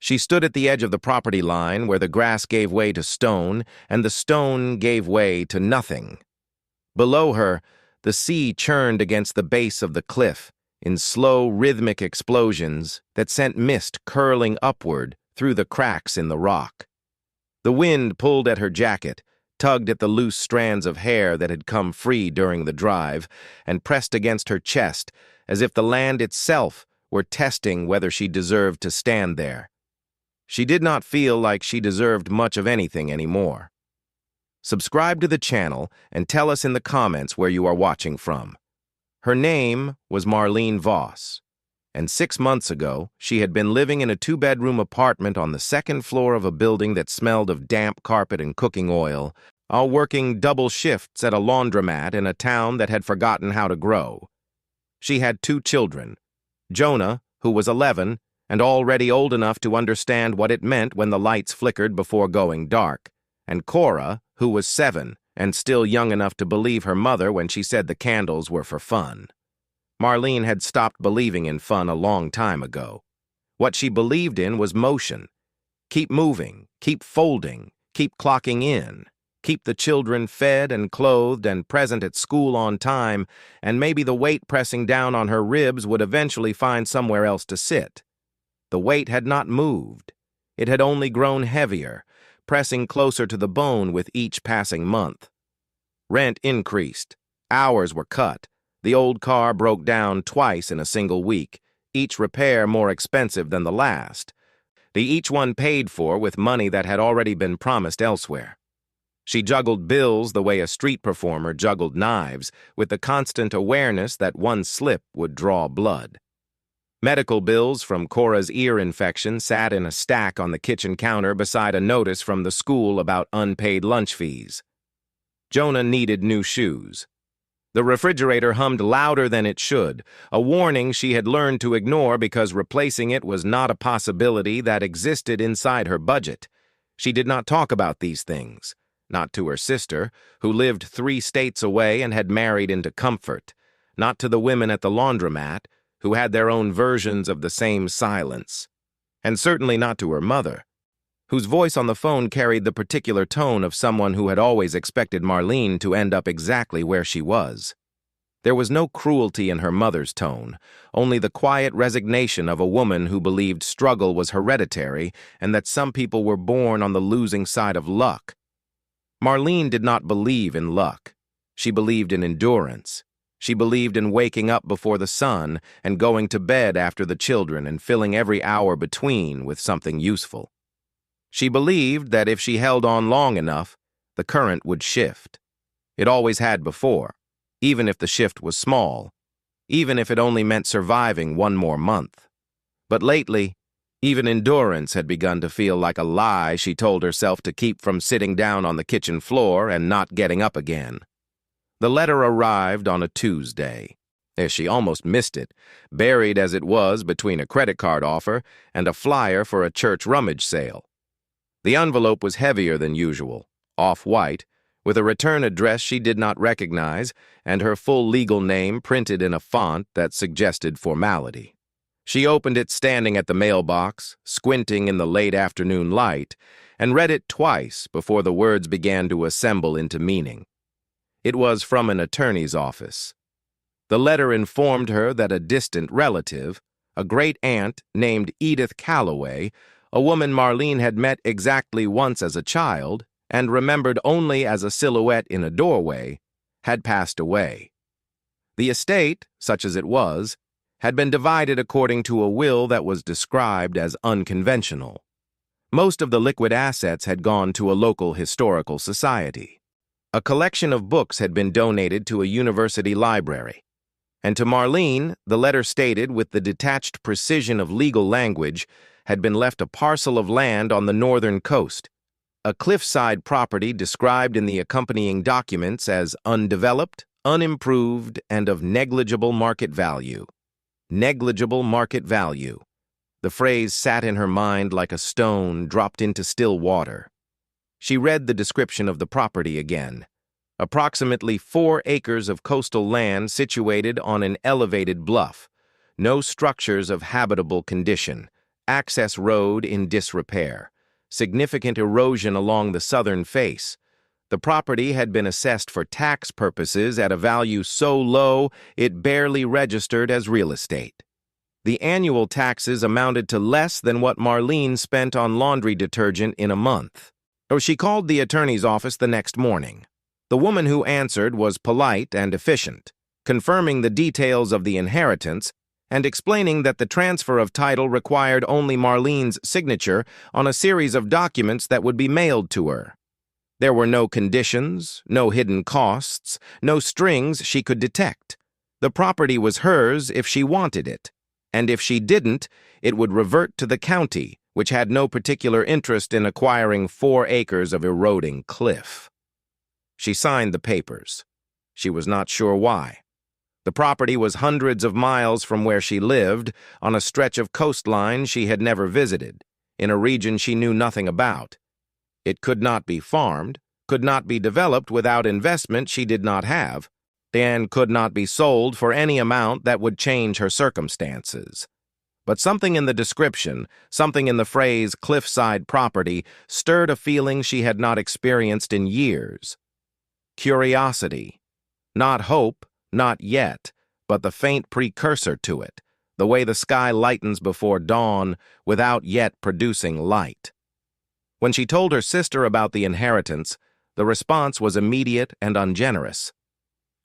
She stood at the edge of the property line where the grass gave way to stone and the stone gave way to nothing. Below her, the sea churned against the base of the cliff in slow, rhythmic explosions that sent mist curling upward through the cracks in the rock. The wind pulled at her jacket, tugged at the loose strands of hair that had come free during the drive, and pressed against her chest as if the land itself were testing whether she deserved to stand there. She did not feel like she deserved much of anything anymore. Subscribe to the channel and tell us in the comments where you are watching from. Her name was Marlene Voss, and 6 months ago, she had been living in a 2-bedroom apartment on the 2nd floor of a building that smelled of damp carpet and cooking oil, while working double shifts at a laundromat in a town that had forgotten how to grow. She had 2 children, Jonah, who was 11, and already old enough to understand what it meant when the lights flickered before going dark, and Cora, who was 7, and still young enough to believe her mother when she said the candles were for fun. Marlene had stopped believing in fun a long time ago. What she believed in was motion. Keep moving, keep folding, keep clocking in, keep the children fed and clothed and present at school on time, and maybe the weight pressing down on her ribs would eventually find somewhere else to sit. The weight had not moved. It had only grown heavier, pressing closer to the bone with each passing month. Rent increased. Hours were cut. The old car broke down twice in a single week, each repair more expensive than the last. Each one paid for with money that had already been promised elsewhere. She juggled bills the way a street performer juggled knives, with the constant awareness that one slip would draw blood. Medical bills from Cora's ear infection sat in a stack on the kitchen counter beside a notice from the school about unpaid lunch fees. Jonah needed new shoes. The refrigerator hummed louder than it should, a warning she had learned to ignore because replacing it was not a possibility that existed inside her budget. She did not talk about these things, not to her sister, who lived 3 states away and had married into comfort, not to the women at the laundromat, who had their own versions of the same silence, and certainly not to her mother, whose voice on the phone carried the particular tone of someone who had always expected Marlene to end up exactly where she was. There was no cruelty in her mother's tone, only the quiet resignation of a woman who believed struggle was hereditary and that some people were born on the losing side of luck. Marlene did not believe in luck. She believed in endurance. She believed in waking up before the sun and going to bed after the children and filling every hour between with something useful. She believed that if she held on long enough, the current would shift. It always had before, even if the shift was small, even if it only meant surviving 1 more month. But lately, even endurance had begun to feel like a lie she told herself to keep from sitting down on the kitchen floor and not getting up again. The letter arrived on a Tuesday. She almost missed it, buried as it was between a credit card offer and a flyer for a church rummage sale. The envelope was heavier than usual, off-white, with a return address she did not recognize and her full legal name printed in a font that suggested formality. She opened it standing at the mailbox, squinting in the late afternoon light, and read it twice before the words began to assemble into meaning. It was from an attorney's office. The letter informed her that a distant relative, a great-aunt named Edith Calloway, a woman Marlene had met exactly once as a child and remembered only as a silhouette in a doorway, had passed away. The estate, such as it was, had been divided according to a will that was described as unconventional. Most of the liquid assets had gone to a local historical society. A collection of books had been donated to a university library. And to Marlene, the letter stated with the detached precision of legal language, had been left a parcel of land on the northern coast, a cliffside property described in the accompanying documents as undeveloped, unimproved, and of negligible market value. Negligible market value. The phrase sat in her mind like a stone dropped into still water. She read the description of the property again. Approximately 4 acres of coastal land situated on an elevated bluff. No structures of habitable condition. access road in disrepair, significant erosion along the southern face. The property had been assessed for tax purposes at a value so low it barely registered as real estate. The annual taxes amounted to less than what Marlene spent on laundry detergent in a month. So she called the attorney's office the next morning. The woman who answered was polite and efficient, confirming the details of the inheritance and explaining that the transfer of title required only Marlene's signature on a series of documents that would be mailed to her. There were no conditions, no hidden costs, no strings she could detect. The property was hers if she wanted it, and if she didn't, it would revert to the county, which had no particular interest in acquiring 4 acres of eroding cliff. She signed the papers. She was not sure why. The property was hundreds of miles from where she lived, on a stretch of coastline she had never visited, in a region she knew nothing about. It could not be farmed, could not be developed without investment she did not have, and could not be sold for any amount that would change her circumstances. But something in the description, something in the phrase Cliffside property, stirred a feeling she had not experienced in years. Curiosity. Not hope, not yet, but the faint precursor to it, the way the sky lightens before dawn without yet producing light. When she told her sister about the inheritance, the response was immediate and ungenerous.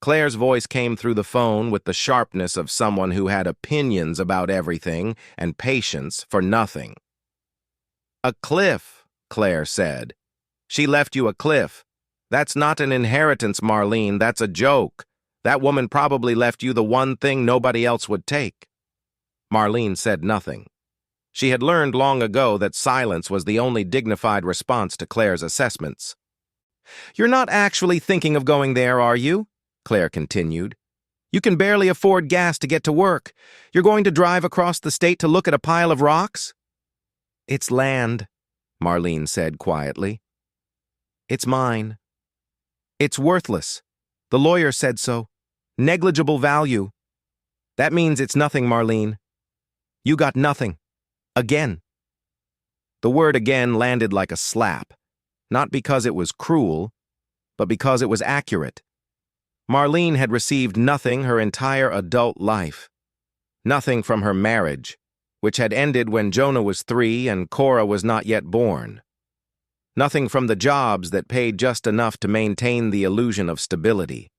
Claire's voice came through the phone with the sharpness of someone who had opinions about everything and patience for nothing. "A cliff," Claire said. "She left you a cliff. That's not an inheritance, Marlene, that's a joke. That woman probably left you the one thing nobody else would take." Marlene said nothing. She had learned long ago that silence was the only dignified response to Claire's assessments. "You're not actually thinking of going there, are you?" Claire continued. "You can barely afford gas to get to work. You're going to drive across the state to look at a pile of rocks?" "It's land," Marlene said quietly. "It's mine. It's worthless. The lawyer said so. Negligible value. That means it's nothing, Marlene. You got nothing. Again." The word again landed like a slap, not because it was cruel, but because it was accurate. Marlene had received nothing her entire adult life. Nothing from her marriage, which had ended when Jonah was 3 and Cora was not yet born. Nothing from the jobs that paid just enough to maintain the illusion of stability.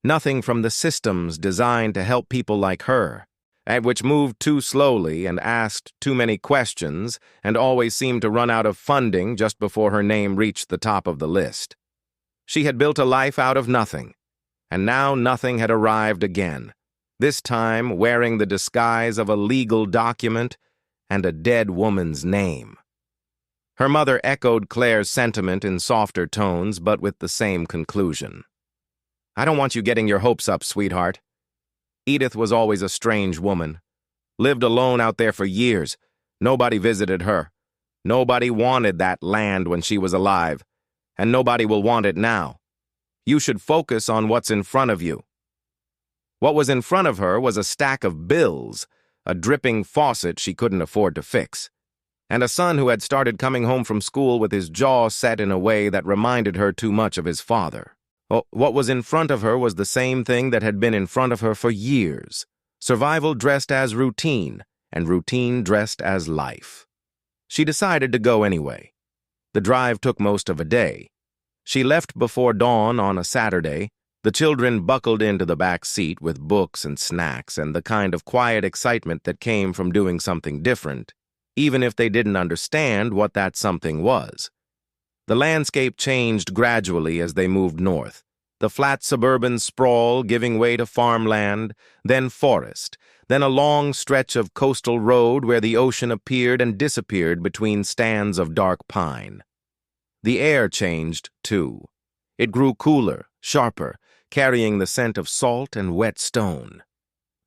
Nothing from the systems designed to help people like her, and which moved too slowly and asked too many questions and always seemed to run out of funding just before her name reached the top of the list. She had built a life out of nothing, and now nothing had arrived again, this time wearing the disguise of a legal document and a dead woman's name. Her mother echoed Claire's sentiment in softer tones, but with the same conclusion. "I don't want you getting your hopes up, sweetheart. Edith was always a strange woman. Lived alone out there for years. Nobody visited her. Nobody wanted that land when she was alive, and nobody will want it now. You should focus on what's in front of you." What was in front of her was a stack of bills, a dripping faucet she couldn't afford to fix, and a son who had started coming home from school with his jaw set in a way that reminded her too much of his father. What was in front of her was the same thing that had been in front of her for years: survival dressed as routine, and routine dressed as life. She decided to go anyway. The drive took most of a day. She left before dawn on a Saturday, the children buckled into the back seat with books and snacks and the kind of quiet excitement that came from doing something different, even if they didn't understand what that something was. The landscape changed gradually as they moved north, the flat suburban sprawl giving way to farmland, then forest, then a long stretch of coastal road where the ocean appeared and disappeared between stands of dark pine. The air changed, too. It grew cooler, sharper, carrying the scent of salt and wet stone.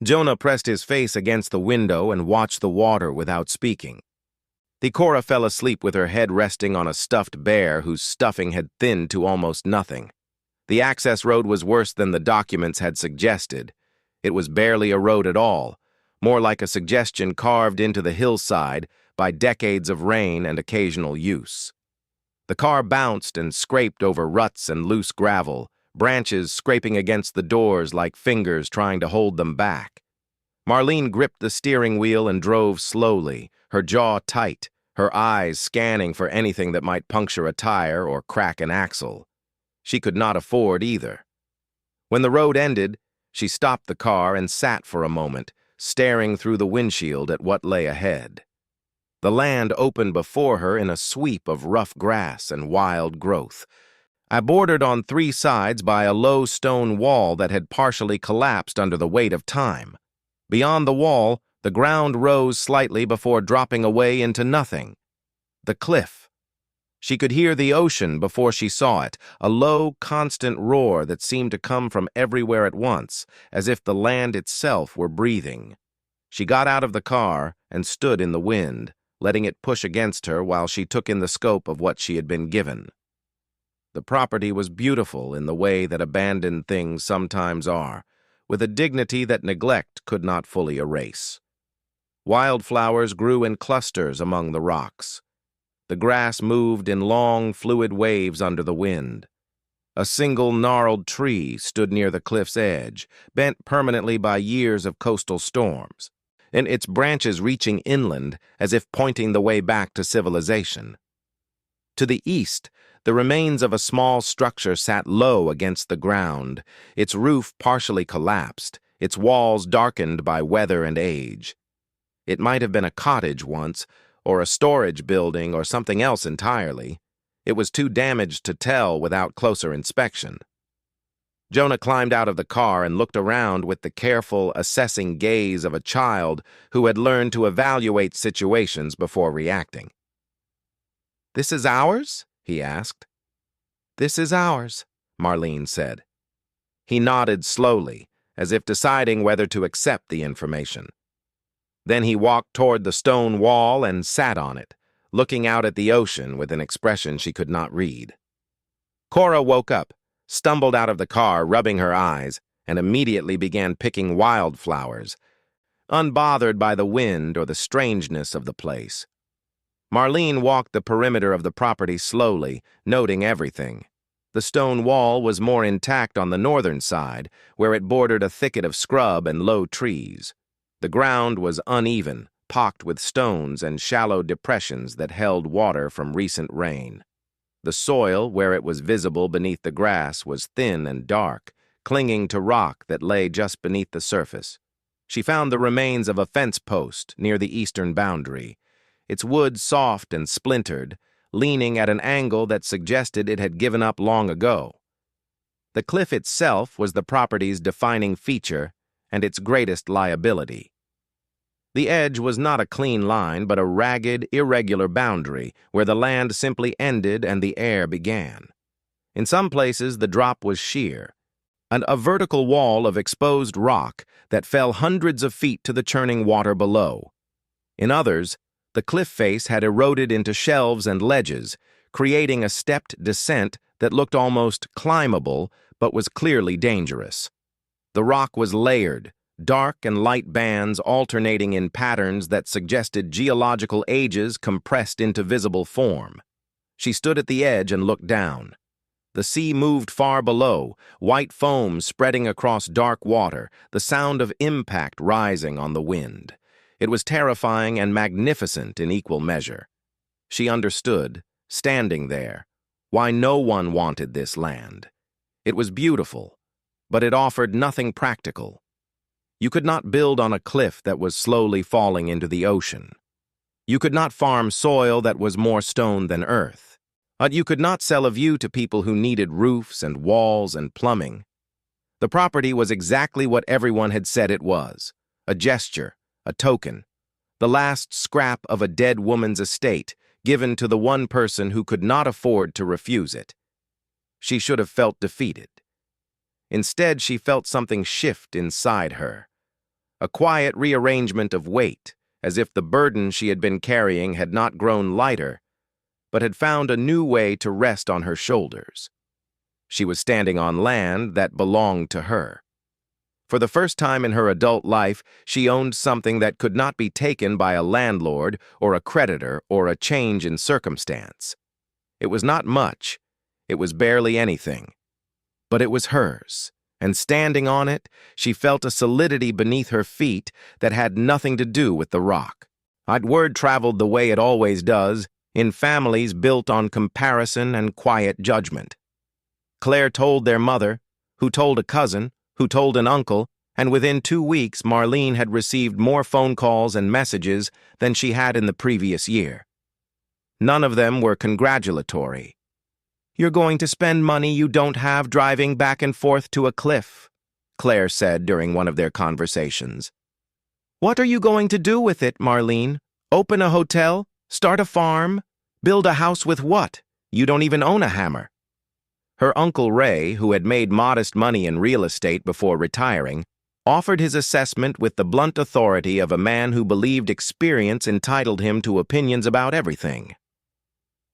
Jonah pressed his face against the window and watched the water without speaking. Cora fell asleep with her head resting on a stuffed bear whose stuffing had thinned to almost nothing. The access road was worse than the documents had suggested. It was barely a road at all, more like a suggestion carved into the hillside by decades of rain and occasional use. The car bounced and scraped over ruts and loose gravel, branches scraping against the doors like fingers trying to hold them back. Marlene gripped the steering wheel and drove slowly, her jaw tight, her eyes scanning for anything that might puncture a tire or crack an axle. She could not afford either. When the road ended, she stopped the car and sat for a moment, staring through the windshield at what lay ahead. The land opened before her in a sweep of rough grass and wild growth, bordered on three sides by a low stone wall that had partially collapsed under the weight of time. Beyond the wall, the ground rose slightly before dropping away into nothing. The cliff. She could hear the ocean before she saw it, a low, constant roar that seemed to come from everywhere at once, as if the land itself were breathing. She got out of the car and stood in the wind, letting it push against her while she took in the scope of what she had been given. The property was beautiful in the way that abandoned things sometimes are, with a dignity that neglect could not fully erase. Wildflowers grew in clusters among the rocks. The grass moved in long, fluid waves under the wind. A single gnarled tree stood near the cliff's edge, bent permanently by years of coastal storms, and its branches reaching inland as if pointing the way back to civilization. To the east, the remains of a small structure sat low against the ground, its roof partially collapsed, its walls darkened by weather and age. It might have been a cottage once, or a storage building, or something else entirely. It was too damaged to tell without closer inspection. Jonah climbed out of the car and looked around with the careful, assessing gaze of a child who had learned to evaluate situations before reacting. "This is ours?" he asked. "This is ours," Marlene said. He nodded slowly, as if deciding whether to accept the information. Then he walked toward the stone wall and sat on it, looking out at the ocean with an expression she could not read. Cora woke up, stumbled out of the car, rubbing her eyes, and immediately began picking wildflowers, unbothered by the wind or the strangeness of the place. Marlene walked the perimeter of the property slowly, noting everything. The stone wall was more intact on the northern side, where it bordered a thicket of scrub and low trees. The ground was uneven, pocked with stones and shallow depressions that held water from recent rain. The soil, where it was visible beneath the grass, was thin and dark, clinging to rock that lay just beneath the surface. She found the remains of a fence post near the eastern boundary, its wood soft and splintered, leaning at an angle that suggested it had given up long ago. The cliff itself was the property's defining feature and its greatest liability. The edge was not a clean line, but a ragged, irregular boundary where the land simply ended and the air began. In some places, the drop was sheer, and a vertical wall of exposed rock that fell hundreds of feet to the churning water below. In others, the cliff face had eroded into shelves and ledges, creating a stepped descent that looked almost climbable but was clearly dangerous. The rock was layered, dark and light bands alternating in patterns that suggested geological ages compressed into visible form. She stood at the edge and looked down. The sea moved far below, white foam spreading across dark water, the sound of impact rising on the wind. It was terrifying and magnificent in equal measure. She understood, standing there, why no one wanted this land. It was beautiful, but it offered nothing practical. You could not build on a cliff that was slowly falling into the ocean. You could not farm soil that was more stone than earth. You could not sell a view to people who needed roofs and walls and plumbing. The property was exactly what everyone had said it was, a gesture, a token, the last scrap of a dead woman's estate given to the one person who could not afford to refuse it. She should have felt defeated. Instead, she felt something shift inside her, a quiet rearrangement of weight, as if the burden she had been carrying had not grown lighter, but had found a new way to rest on her shoulders. She was standing on land that belonged to her. For the first time in her adult life, she owned something that could not be taken by a landlord or a creditor or a change in circumstance. It was not much. It was barely anything. But it was hers, and standing on it, she felt a solidity beneath her feet that had nothing to do with the rock. Word traveled the way it always does, in families built on comparison and quiet judgment. Claire told their mother, who told a cousin, who told an uncle, and within 2 weeks Marlene had received more phone calls and messages than she had in the previous year. None of them were congratulatory. "You're going to spend money you don't have driving back and forth to a cliff," Claire said during one of their conversations. "What are you going to do with it, Marlene? Open a hotel? Start a farm? Build a house with what? You don't even own a hammer." Her Uncle Ray, who had made modest money in real estate before retiring, offered his assessment with the blunt authority of a man who believed experience entitled him to opinions about everything.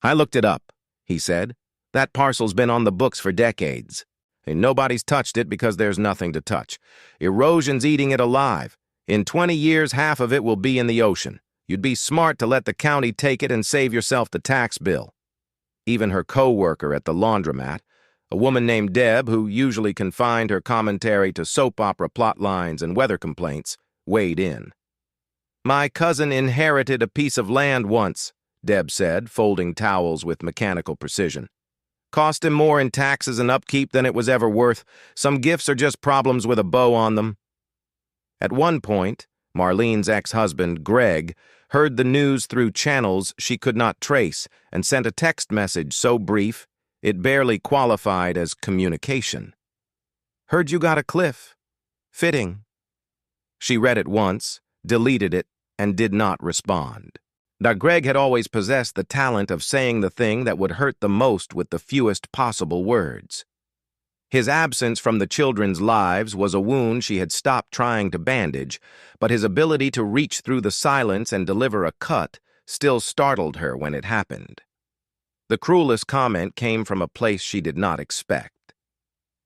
"I looked it up," he said. "That parcel's been on the books for decades. And nobody's touched it because there's nothing to touch. Erosion's eating it alive. In 20 years, half of it will be in the ocean. You'd be smart to let the county take it and save yourself the tax bill." Even her co-worker at the laundromat, a woman named Deb, who usually confined her commentary to soap opera plot lines and weather complaints, weighed in. "My cousin inherited a piece of land once," Deb said, folding towels with mechanical precision. "Cost him more in taxes and upkeep than it was ever worth. Some gifts are just problems with a bow on them." At one point, Marlene's ex-husband, Greg, heard the news through channels she could not trace and sent a text message so brief it barely qualified as communication. "Heard you got a cliff. Fitting." She read it once, deleted it, and did not respond. Now, Greg had always possessed the talent of saying the thing that would hurt the most with the fewest possible words. His absence from the children's lives was a wound she had stopped trying to bandage, but his ability to reach through the silence and deliver a cut still startled her when it happened. The cruelest comment came from a place she did not expect.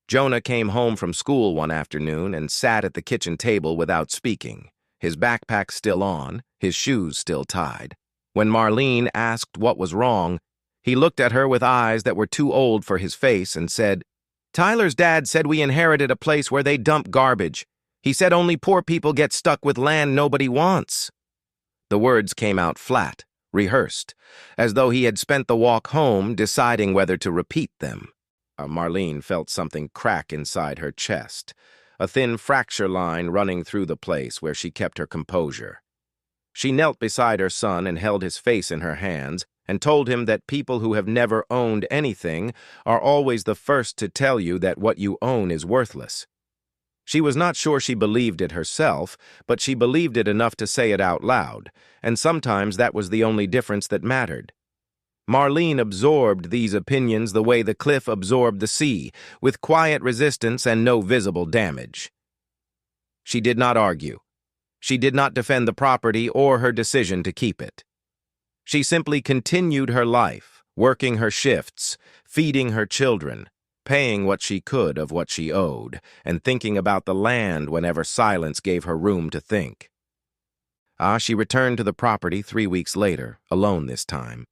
Jonah came home from school one afternoon and sat at the kitchen table without speaking, his backpack still on, his shoes still tied. When Marlene asked what was wrong, he looked at her with eyes that were too old for his face and said, "Tyler's dad said we inherited a place where they dump garbage. He said only poor people get stuck with land nobody wants." The words came out flat, rehearsed, as though he had spent the walk home deciding whether to repeat them. Marlene felt something crack inside her chest, a thin fracture line running through the place where she kept her composure. She knelt beside her son and held his face in her hands and told him that people who have never owned anything are always the first to tell you that what you own is worthless. She was not sure she believed it herself, but she believed it enough to say it out loud, and sometimes that was the only difference that mattered. Marlene absorbed these opinions the way the cliff absorbed the sea, with quiet resistance and no visible damage. She did not argue. She did not defend the property or her decision to keep it. She simply continued her life, working her shifts, feeding her children, paying what she could of what she owed, and thinking about the land whenever silence gave her room to think. She returned to the property 3 weeks later, alone this time.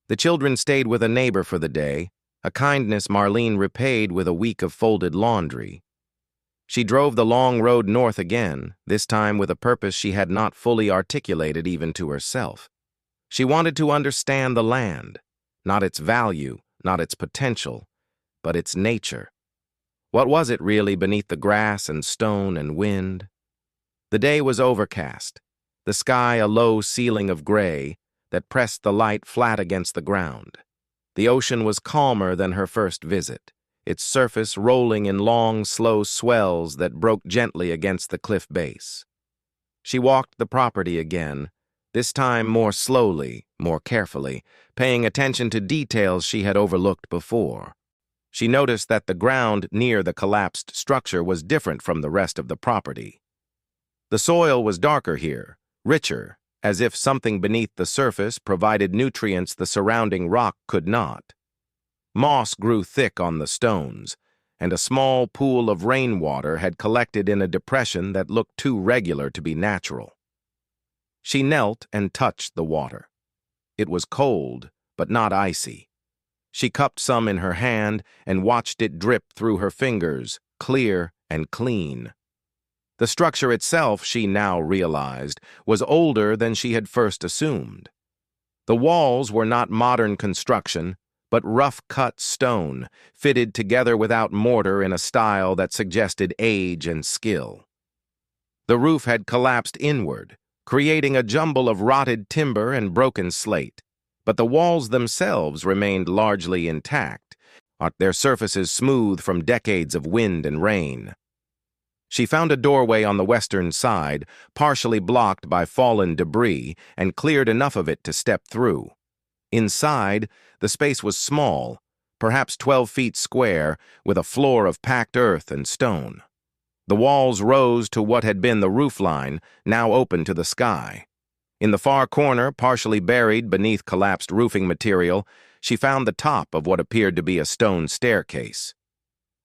The children stayed with a neighbor for the day, a kindness Marlene repaid with a week of folded laundry. She drove the long road north again, this time with a purpose she had not fully articulated even to herself. She wanted to understand the land, not its value, not its potential, but its nature. What was it really beneath the grass and stone and wind? The day was overcast, the sky a low ceiling of gray that pressed the light flat against the ground. The ocean was calmer than her first visit, its surface rolling in long, slow swells that broke gently against the cliff base. She walked the property again, this time more slowly, more carefully, paying attention to details she had overlooked before. She noticed that the ground near the collapsed structure was different from the rest of the property. The soil was darker here, richer, as if something beneath the surface provided nutrients the surrounding rock could not. Moss grew thick on the stones, and a small pool of rainwater had collected in a depression that looked too regular to be natural. She knelt and touched the water. It was cold, but not icy. She cupped some in her hand and watched it drip through her fingers, clear and clean. The structure itself, she now realized, was older than she had first assumed. The walls were not modern construction, but rough-cut stone, fitted together without mortar in a style that suggested age and skill. The roof had collapsed inward, creating a jumble of rotted timber and broken slate, but the walls themselves remained largely intact, their surfaces smooth from decades of wind and rain. She found a doorway on the western side, partially blocked by fallen debris, and cleared enough of it to step through. Inside, the space was small, perhaps 12 feet square, with a floor of packed earth and stone. The walls rose to what had been the roofline, now open to the sky. In the far corner, partially buried beneath collapsed roofing material, she found the top of what appeared to be a stone staircase.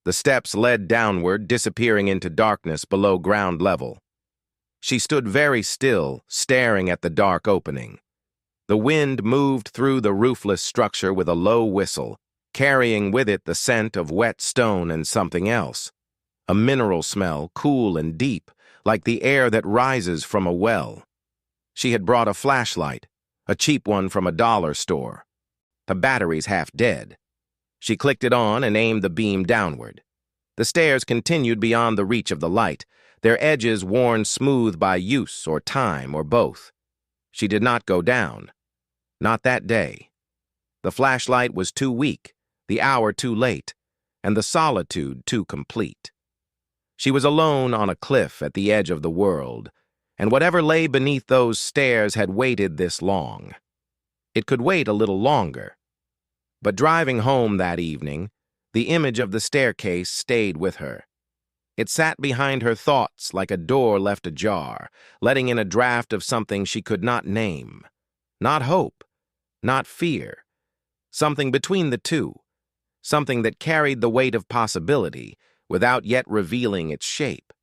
The steps led downward, disappearing into darkness below ground level. She stood very still, staring at the dark opening. The wind moved through the roofless structure with a low whistle, carrying with it the scent of wet stone and something else. A mineral smell, cool and deep, like the air that rises from a well. She had brought a flashlight, a cheap one from a dollar store. The battery's half dead. She clicked it on and aimed the beam downward. The stairs continued beyond the reach of the light, their edges worn smooth by use or time or both. She did not go down. Not that day. The flashlight was too weak, the hour too late, and the solitude too complete. She was alone on a cliff at the edge of the world, and whatever lay beneath those stairs had waited this long. It could wait a little longer. But driving home that evening, the image of the staircase stayed with her. It sat behind her thoughts like a door left ajar, letting in a draft of something she could not name. Not hope, not fear. Something between the two. Something that carried the weight of possibility, without yet revealing its shape.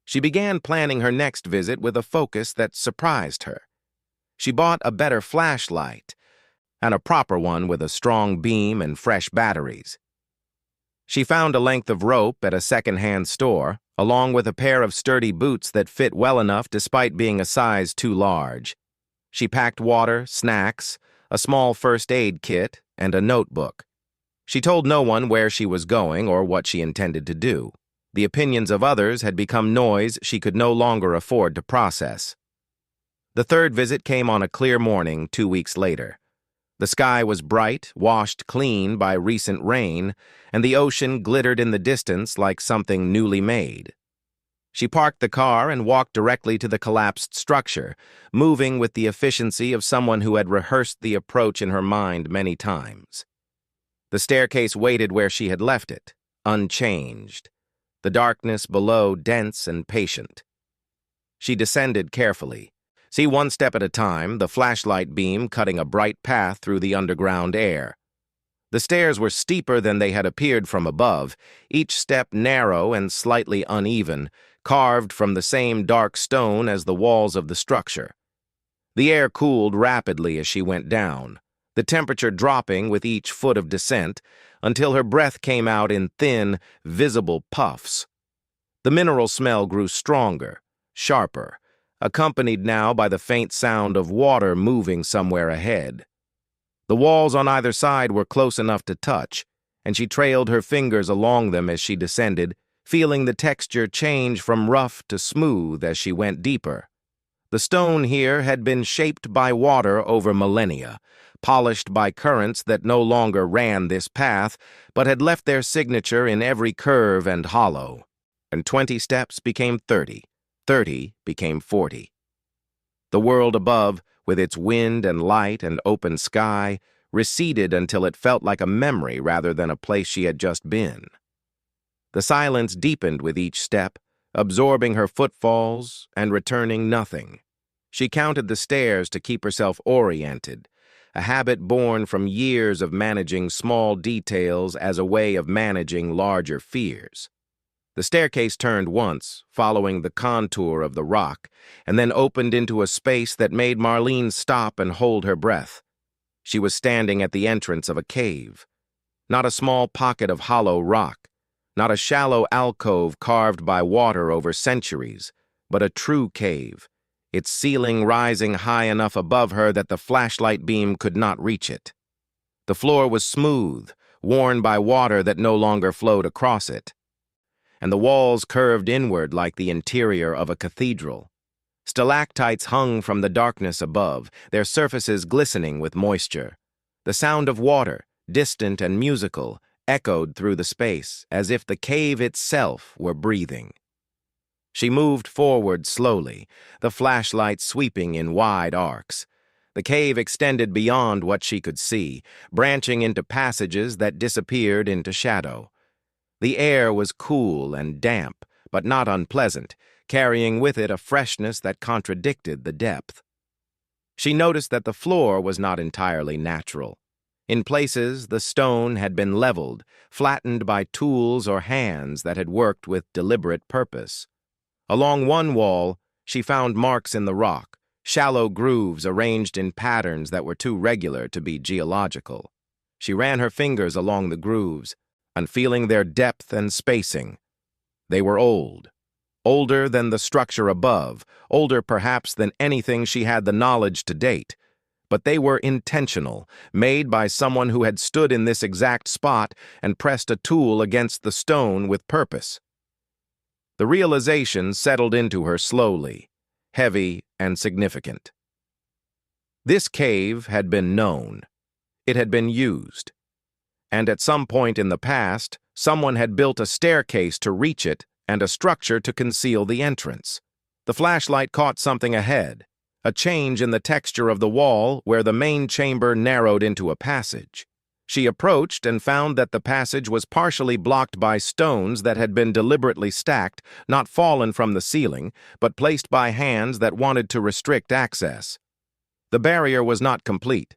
She began planning her next visit with a focus that surprised her. She bought a better flashlight, and a proper one with a strong beam and fresh batteries. She found a length of rope at a second-hand store, along with a pair of sturdy boots that fit well enough despite being a size too large. She packed water, snacks, a small first aid kit, and a notebook. She told no one where she was going or what she intended to do. The opinions of others had become noise she could no longer afford to process. The third visit came on a clear morning 2 weeks later. The sky was bright, washed clean by recent rain, and the ocean glittered in the distance like something newly made. She parked the car and walked directly to the collapsed structure, moving with the efficiency of someone who had rehearsed the approach in her mind many times. The staircase waited where she had left it, unchanged, the darkness below dense and patient. She descended carefully, one step at a time, the flashlight beam cutting a bright path through the underground air. The stairs were steeper than they had appeared from above, each step narrow and slightly uneven, carved from the same dark stone as the walls of the structure. The air cooled rapidly as she went down, the temperature dropping with each foot of descent until her breath came out in thin, visible puffs. The mineral smell grew stronger, sharper, accompanied now by the faint sound of water moving somewhere ahead. The walls on either side were close enough to touch, and she trailed her fingers along them as she descended, feeling the texture change from rough to smooth as she went deeper. The stone here had been shaped by water over millennia, polished by currents that no longer ran this path, but had left their signature in every curve and hollow. And 20 steps became 30. 30 became 40. The world above, with its wind and light and open sky, receded until it felt like a memory rather than a place she had just been. The silence deepened with each step, absorbing her footfalls and returning nothing. She counted the stairs to keep herself oriented, a habit born from years of managing small details as a way of managing larger fears. The staircase turned once, following the contour of the rock, and then opened into a space that made Marlene stop and hold her breath. She was standing at the entrance of a cave. Not a small pocket of hollow rock, not a shallow alcove carved by water over centuries, but a true cave, its ceiling rising high enough above her that the flashlight beam could not reach it. The floor was smooth, worn by water that no longer flowed across it, and the walls curved inward like the interior of a cathedral. Stalactites hung from the darkness above, their surfaces glistening with moisture. The sound of water, distant and musical, echoed through the space, as if the cave itself were breathing. She moved forward slowly, the flashlight sweeping in wide arcs. The cave extended beyond what she could see, branching into passages that disappeared into shadow. The air was cool and damp, but not unpleasant, carrying with it a freshness that contradicted the depth. She noticed that the floor was not entirely natural. In places, the stone had been leveled, flattened by tools or hands that had worked with deliberate purpose. Along one wall, she found marks in the rock, shallow grooves arranged in patterns that were too regular to be geological. She ran her fingers along the grooves, unfeeling their depth and spacing. They were old, older than the structure above, older perhaps than anything she had the knowledge to date, but they were intentional, made by someone who had stood in this exact spot and pressed a tool against the stone with purpose. The realization settled into her slowly, heavy and significant. This cave had been known. It had been used. And at some point in the past, someone had built a staircase to reach it and a structure to conceal the entrance. The flashlight caught something ahead, a change in the texture of the wall where the main chamber narrowed into a passage. She approached and found that the passage was partially blocked by stones that had been deliberately stacked, not fallen from the ceiling, but placed by hands that wanted to restrict access. The barrier was not complete.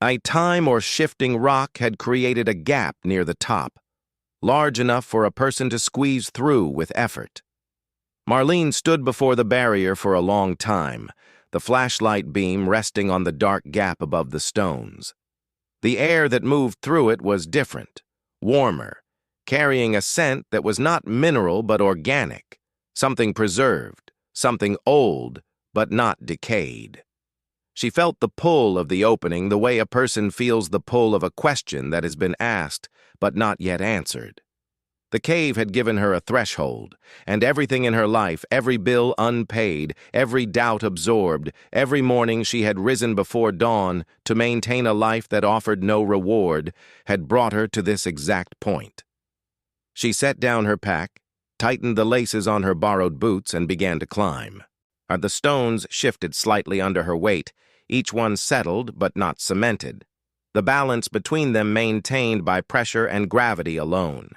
A time or shifting rock had created a gap near the top, large enough for a person to squeeze through with effort. Marlene stood before the barrier for a long time, the flashlight beam resting on the dark gap above the stones. The air that moved through it was different, warmer, carrying a scent that was not mineral but organic, something preserved, something old but not decayed. She felt the pull of the opening the way a person feels the pull of a question that has been asked but not yet answered. The cave had given her a threshold, and everything in her life, every bill unpaid, every doubt absorbed, every morning she had risen before dawn to maintain a life that offered no reward, had brought her to this exact point. She set down her pack, tightened the laces on her borrowed boots, and began to climb. The stones shifted slightly under her weight, each one settled but not cemented, the balance between them maintained by pressure and gravity alone.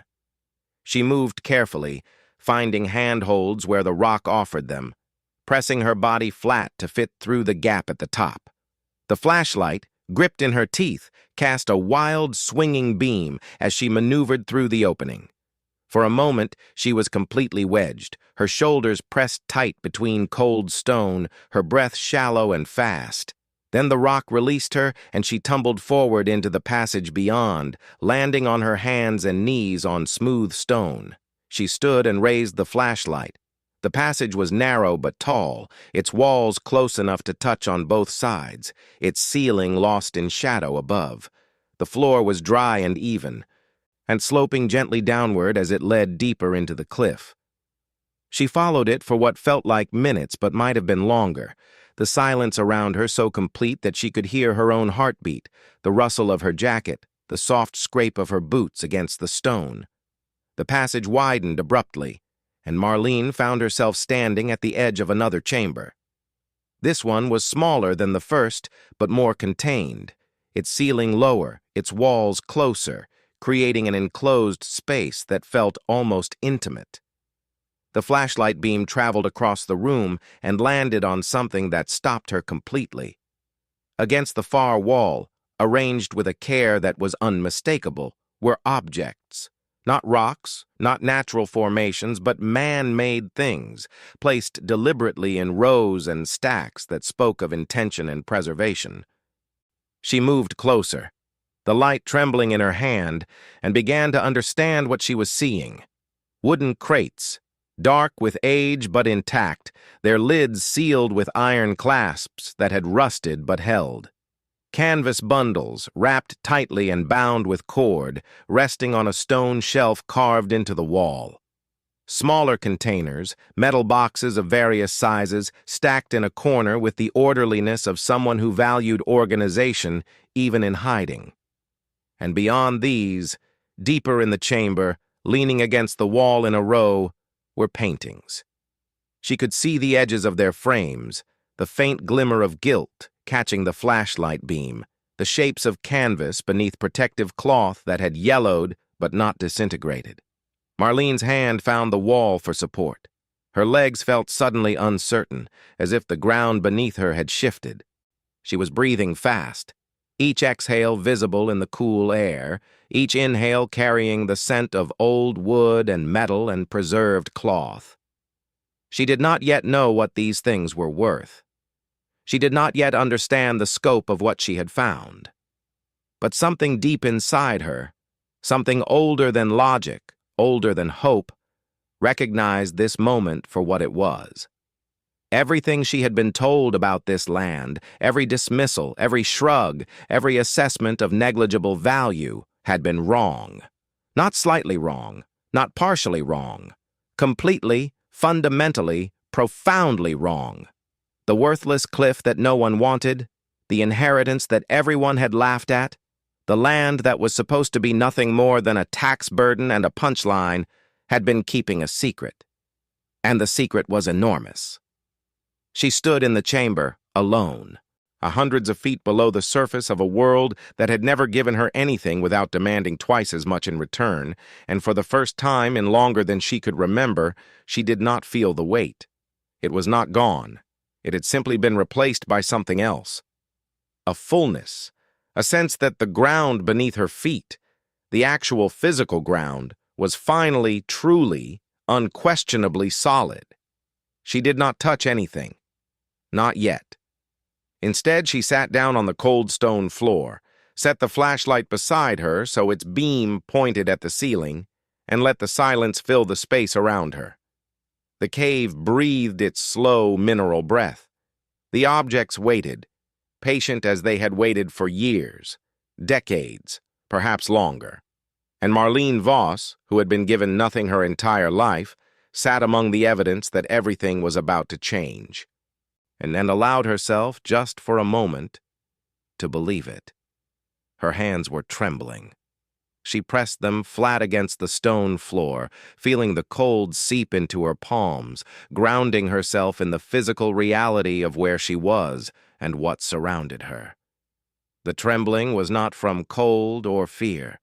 She moved carefully, finding handholds where the rock offered them, pressing her body flat to fit through the gap at the top. The flashlight, gripped in her teeth, cast a wild, swinging beam as she maneuvered through the opening. For a moment, she was completely wedged, her shoulders pressed tight between cold stone, her breath shallow and fast. Then the rock released her, and she tumbled forward into the passage beyond, landing on her hands and knees on smooth stone. She stood and raised the flashlight. The passage was narrow but tall, its walls close enough to touch on both sides, its ceiling lost in shadow above. The floor was dry and even, and sloping gently downward as it led deeper into the cliff. She followed it for what felt like minutes but might have been longer, the silence around her so complete that she could hear her own heartbeat, the rustle of her jacket, the soft scrape of her boots against the stone. The passage widened abruptly, and Marlene found herself standing at the edge of another chamber. This one was smaller than the first, but more contained, its ceiling lower, its walls closer, creating an enclosed space that felt almost intimate. The flashlight beam traveled across the room and landed on something that stopped her completely. Against the far wall, arranged with a care that was unmistakable, were objects. Not rocks, not natural formations, but man-made things, placed deliberately in rows and stacks that spoke of intention and preservation. She moved closer, the light trembling in her hand, and began to understand what she was seeing. Wooden crates, dark with age but intact, their lids sealed with iron clasps that had rusted but held. Canvas bundles, wrapped tightly and bound with cord, resting on a stone shelf carved into the wall. Smaller containers, metal boxes of various sizes, stacked in a corner with the orderliness of someone who valued organization, even in hiding. And beyond these, deeper in the chamber, leaning against the wall in a row, were paintings. She could see the edges of their frames, the faint glimmer of gilt catching the flashlight beam, the shapes of canvas beneath protective cloth that had yellowed but not disintegrated. Marlene's hand found the wall for support. Her legs felt suddenly uncertain, as if the ground beneath her had shifted. She was breathing fast, each exhale visible in the cool air, each inhale carrying the scent of old wood and metal and preserved cloth. She did not yet know what these things were worth. She did not yet understand the scope of what she had found. But something deep inside her, something older than logic, older than hope, recognized this moment for what it was. Everything she had been told about this land, every dismissal, every shrug, every assessment of negligible value, had been wrong. Not slightly wrong, not partially wrong. Completely, fundamentally, profoundly wrong. The worthless cliff that no one wanted, the inheritance that everyone had laughed at, the land that was supposed to be nothing more than a tax burden and a punchline, had been keeping a secret. And the secret was enormous. She stood in the chamber, alone, hundreds of feet below the surface of a world that had never given her anything without demanding twice as much in return, and for the first time in longer than she could remember, she did not feel the weight. It was not gone. It had simply been replaced by something else. A fullness, a sense that the ground beneath her feet, the actual physical ground, was finally, truly, unquestionably solid. She did not touch anything. Not yet. Instead, she sat down on the cold stone floor, set the flashlight beside her so its beam pointed at the ceiling, and let the silence fill the space around her. The cave breathed its slow mineral breath. The objects waited, patient as they had waited for years, decades, perhaps longer. And Marlene Voss, who had been given nothing her entire life, sat among the evidence that everything was about to change, and then allowed herself, just for a moment, to believe it. Her hands were trembling. She pressed them flat against the stone floor, feeling the cold seep into her palms, grounding herself in the physical reality of where she was and what surrounded her. The trembling was not from cold or fear.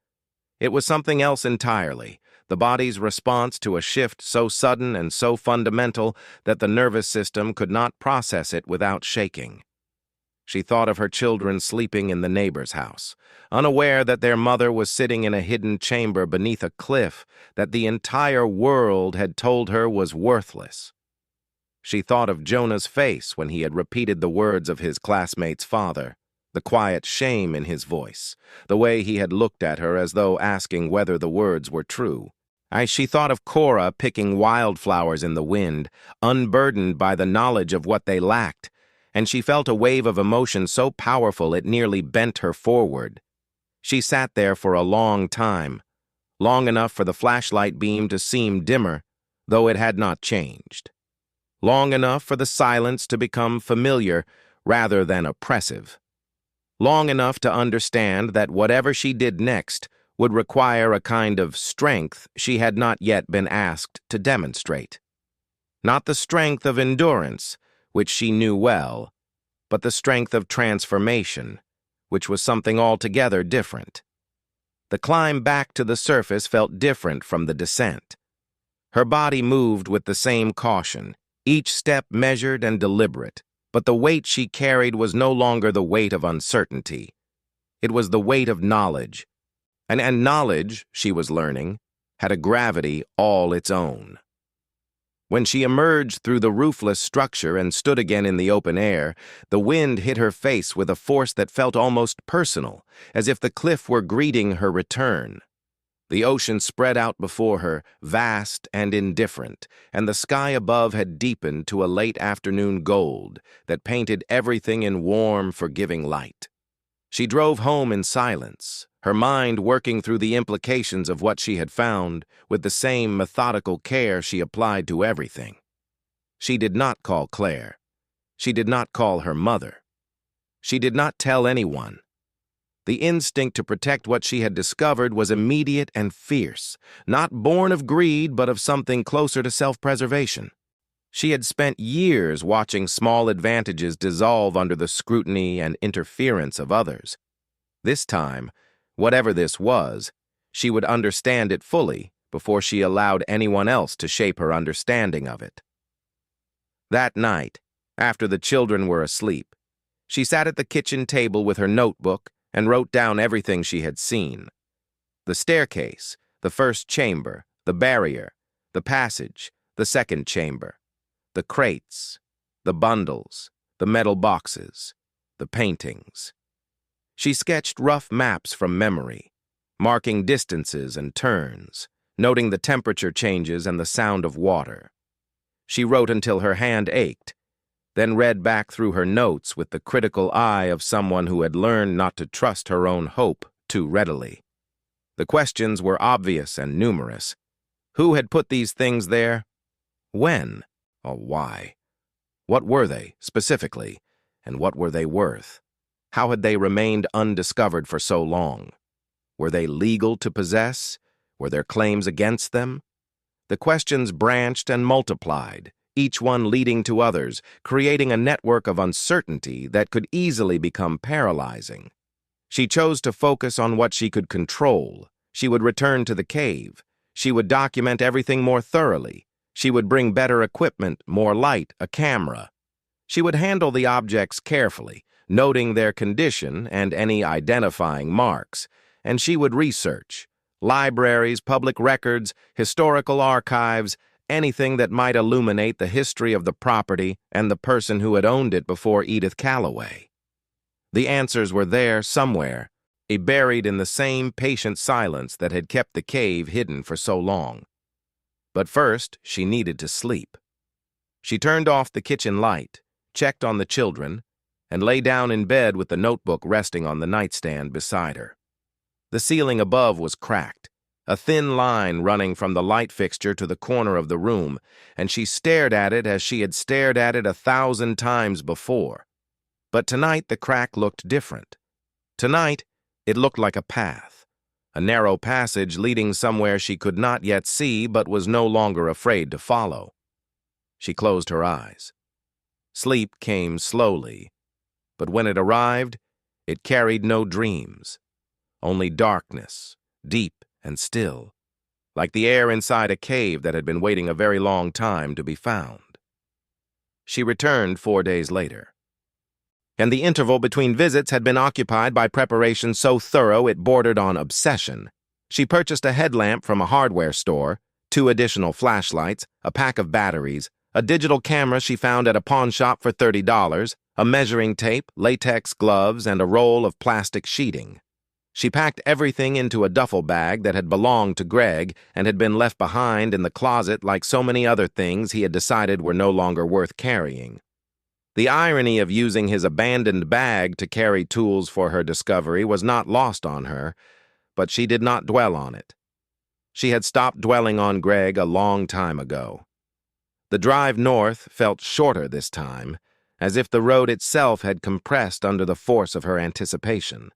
It was something else entirely, the body's response to a shift so sudden and so fundamental that the nervous system could not process it without shaking. She thought of her children sleeping in the neighbor's house, unaware that their mother was sitting in a hidden chamber beneath a cliff that the entire world had told her was worthless. She thought of Jonah's face when he had repeated the words of his classmate's father, the quiet shame in his voice, the way he had looked at her as though asking whether the words were true. She thought of Cora picking wildflowers in the wind, unburdened by the knowledge of what they lacked, and she felt a wave of emotion so powerful it nearly bent her forward. She sat there for a long time, long enough for the flashlight beam to seem dimmer, though it had not changed. Long enough for the silence to become familiar rather than oppressive. Long enough to understand that whatever she did next would require a kind of strength she had not yet been asked to demonstrate. Not the strength of endurance, which she knew well, but the strength of transformation, which was something altogether different. The climb back to the surface felt different from the descent. Her body moved with the same caution, each step measured and deliberate, but the weight she carried was no longer the weight of uncertainty. It was the weight of knowledge. And knowledge, she was learning, had a gravity all its own. When she emerged through the roofless structure and stood again in the open air, the wind hit her face with a force that felt almost personal, as if the cliff were greeting her return. The ocean spread out before her, vast and indifferent, and the sky above had deepened to a late afternoon gold that painted everything in warm, forgiving light. She drove home in silence, her mind working through the implications of what she had found with the same methodical care she applied to everything. She did not call Claire. She did not call her mother. She did not tell anyone. The instinct to protect what she had discovered was immediate and fierce, not born of greed but of something closer to self-preservation. She had spent years watching small advantages dissolve under the scrutiny and interference of others. This time, whatever this was, she would understand it fully before she allowed anyone else to shape her understanding of it. That night, after the children were asleep, she sat at the kitchen table with her notebook and wrote down everything she had seen. The staircase, the first chamber, the barrier, the passage, the second chamber, the crates, the bundles, the metal boxes, the paintings. She sketched rough maps from memory, marking distances and turns, noting the temperature changes and the sound of water. She wrote until her hand ached, then read back through her notes with the critical eye of someone who had learned not to trust her own hope too readily. The questions were obvious and numerous. Who had put these things there? When? Or why? What were they, specifically, and what were they worth? How had they remained undiscovered for so long? Were they legal to possess? Were there claims against them? The questions branched and multiplied, each one leading to others, creating a network of uncertainty that could easily become paralyzing. She chose to focus on what she could control. She would return to the cave. She would document everything more thoroughly. She would bring better equipment, more light, a camera. She would handle the objects carefully, noting their condition and any identifying marks, and she would research libraries, public records, historical archives, anything that might illuminate the history of the property and the person who had owned it before Edith Calloway. The answers were there somewhere, buried in the same patient silence that had kept the cave hidden for so long. But first, she needed to sleep. She turned off the kitchen light, checked on the children, and lay down in bed with the notebook resting on the nightstand beside her. The ceiling above was cracked, a thin line running from the light fixture to the corner of the room, and she stared at it as she had stared at it 1,000 times before. But tonight the crack looked different. Tonight, it looked like a path, a narrow passage leading somewhere she could not yet see but was no longer afraid to follow. She closed her eyes. Sleep came slowly, but when it arrived, it carried no dreams, only darkness, deep and still, like the air inside a cave that had been waiting a very long time to be found. She returned 4 days later, and the interval between visits had been occupied by preparation so thorough it bordered on obsession. She purchased a headlamp from a hardware store, 2 additional flashlights, a pack of batteries, a digital camera she found at a pawn shop for $30, a measuring tape, latex gloves, and a roll of plastic sheeting. She packed everything into a duffel bag that had belonged to Greg and had been left behind in the closet like so many other things he had decided were no longer worth carrying. The irony of using his abandoned bag to carry tools for her discovery was not lost on her, but she did not dwell on it. She had stopped dwelling on Greg a long time ago. The drive north felt shorter this time, as if the road itself had compressed under the force of her anticipation.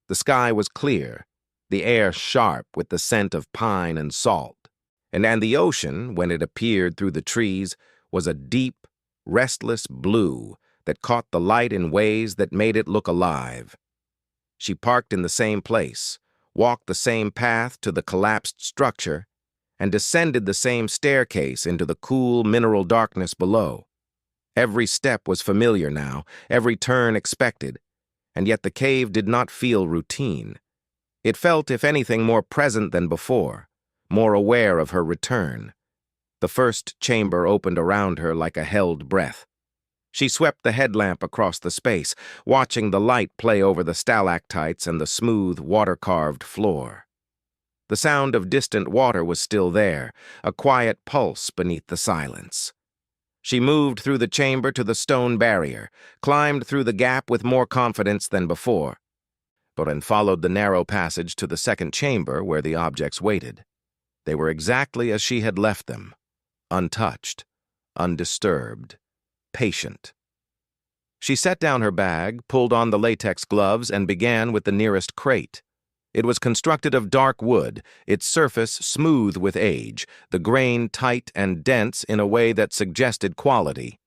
The sky was clear, the air sharp with the scent of pine and salt, and the ocean, when it appeared through the trees, was a deep, restless blue that caught the light in ways that made it look alive. She parked in the same place, walked the same path to the collapsed structure, and descended the same staircase into the cool mineral darkness below. Every step was familiar now, every turn expected. and yet the cave did not feel routine. It felt, if anything, more present than before, more aware of her return. The first chamber opened around her like a held breath. She swept the headlamp across the space, watching the light play over the stalactites and the smooth, water-carved floor. The sound of distant water was still there, a quiet pulse beneath the silence. She moved through the chamber to the stone barrier, climbed through the gap with more confidence than before, and followed the narrow passage to the second chamber where the objects waited. They were exactly as she had left them, untouched, undisturbed, patient. She set down her bag, pulled on the latex gloves, and began with the nearest crate. It was constructed of dark wood, its surface smooth with age, the grain tight and dense in a way that suggested quality.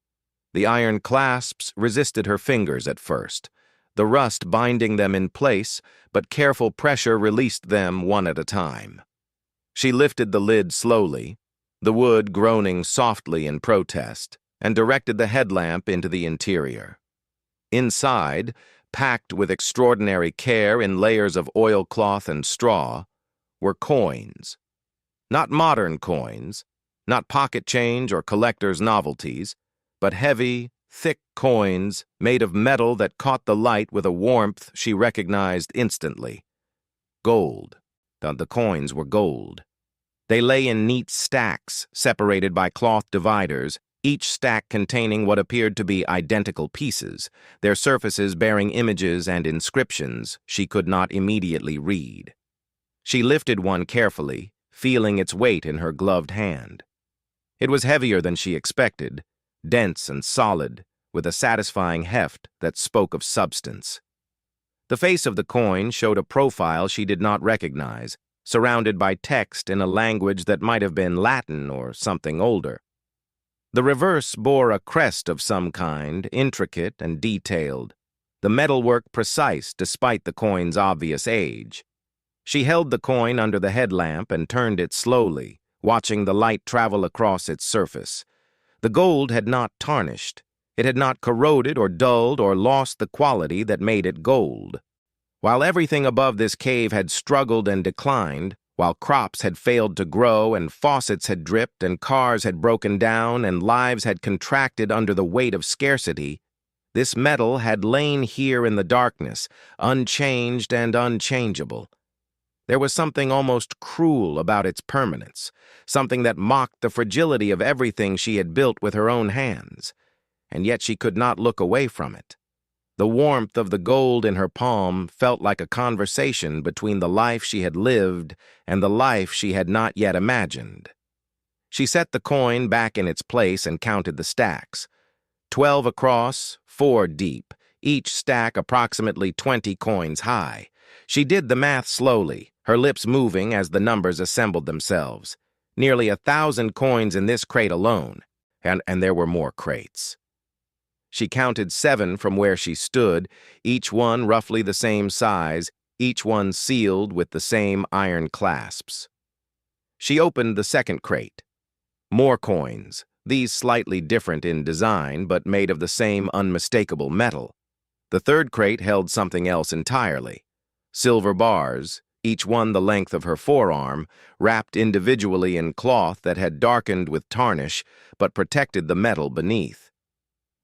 The iron clasps resisted her fingers at first, the rust binding them in place, but careful pressure released them one at a time. She lifted the lid slowly, the wood groaning softly in protest, and directed the headlamp into the interior. Inside, packed with extraordinary care in layers of oilcloth and straw, were coins. Not modern coins, not pocket change or collector's novelties, but heavy, thick coins made of metal that caught the light with a warmth she recognized instantly. Gold. The coins were gold. They lay in neat stacks, separated by cloth dividers, each stack containing what appeared to be identical pieces, their surfaces bearing images and inscriptions she could not immediately read. She lifted one carefully, feeling its weight in her gloved hand. It was heavier than she expected, dense and solid, with a satisfying heft that spoke of substance. The face of the coin showed a profile she did not recognize, surrounded by text in a language that might have been Latin or something older. The reverse bore a crest of some kind, intricate and detailed, the metalwork precise despite the coin's obvious age. She held the coin under the headlamp and turned it slowly, watching the light travel across its surface. The gold had not tarnished. It had not corroded or dulled or lost the quality that made it gold. While everything above this cave had struggled and declined, while crops had failed to grow and faucets had dripped and cars had broken down and lives had contracted under the weight of scarcity, this metal had lain here in the darkness, unchanged and unchangeable. There was something almost cruel about its permanence, something that mocked the fragility of everything she had built with her own hands, and yet she could not look away from it. The warmth of the gold in her palm felt like a conversation between the life she had lived and the life she had not yet imagined. She set the coin back in its place and counted the stacks. 12 across, 4 deep, each stack approximately 20 coins high. She did the math slowly, her lips moving as the numbers assembled themselves. Nearly 1,000 coins in this crate alone, and there were more crates. She counted 7 from where she stood, each one roughly the same size, each one sealed with the same iron clasps. She opened the second crate. More coins, these slightly different in design, but made of the same unmistakable metal. The third crate held something else entirely. Silver bars, each one the length of her forearm, wrapped individually in cloth that had darkened with tarnish, but protected the metal beneath.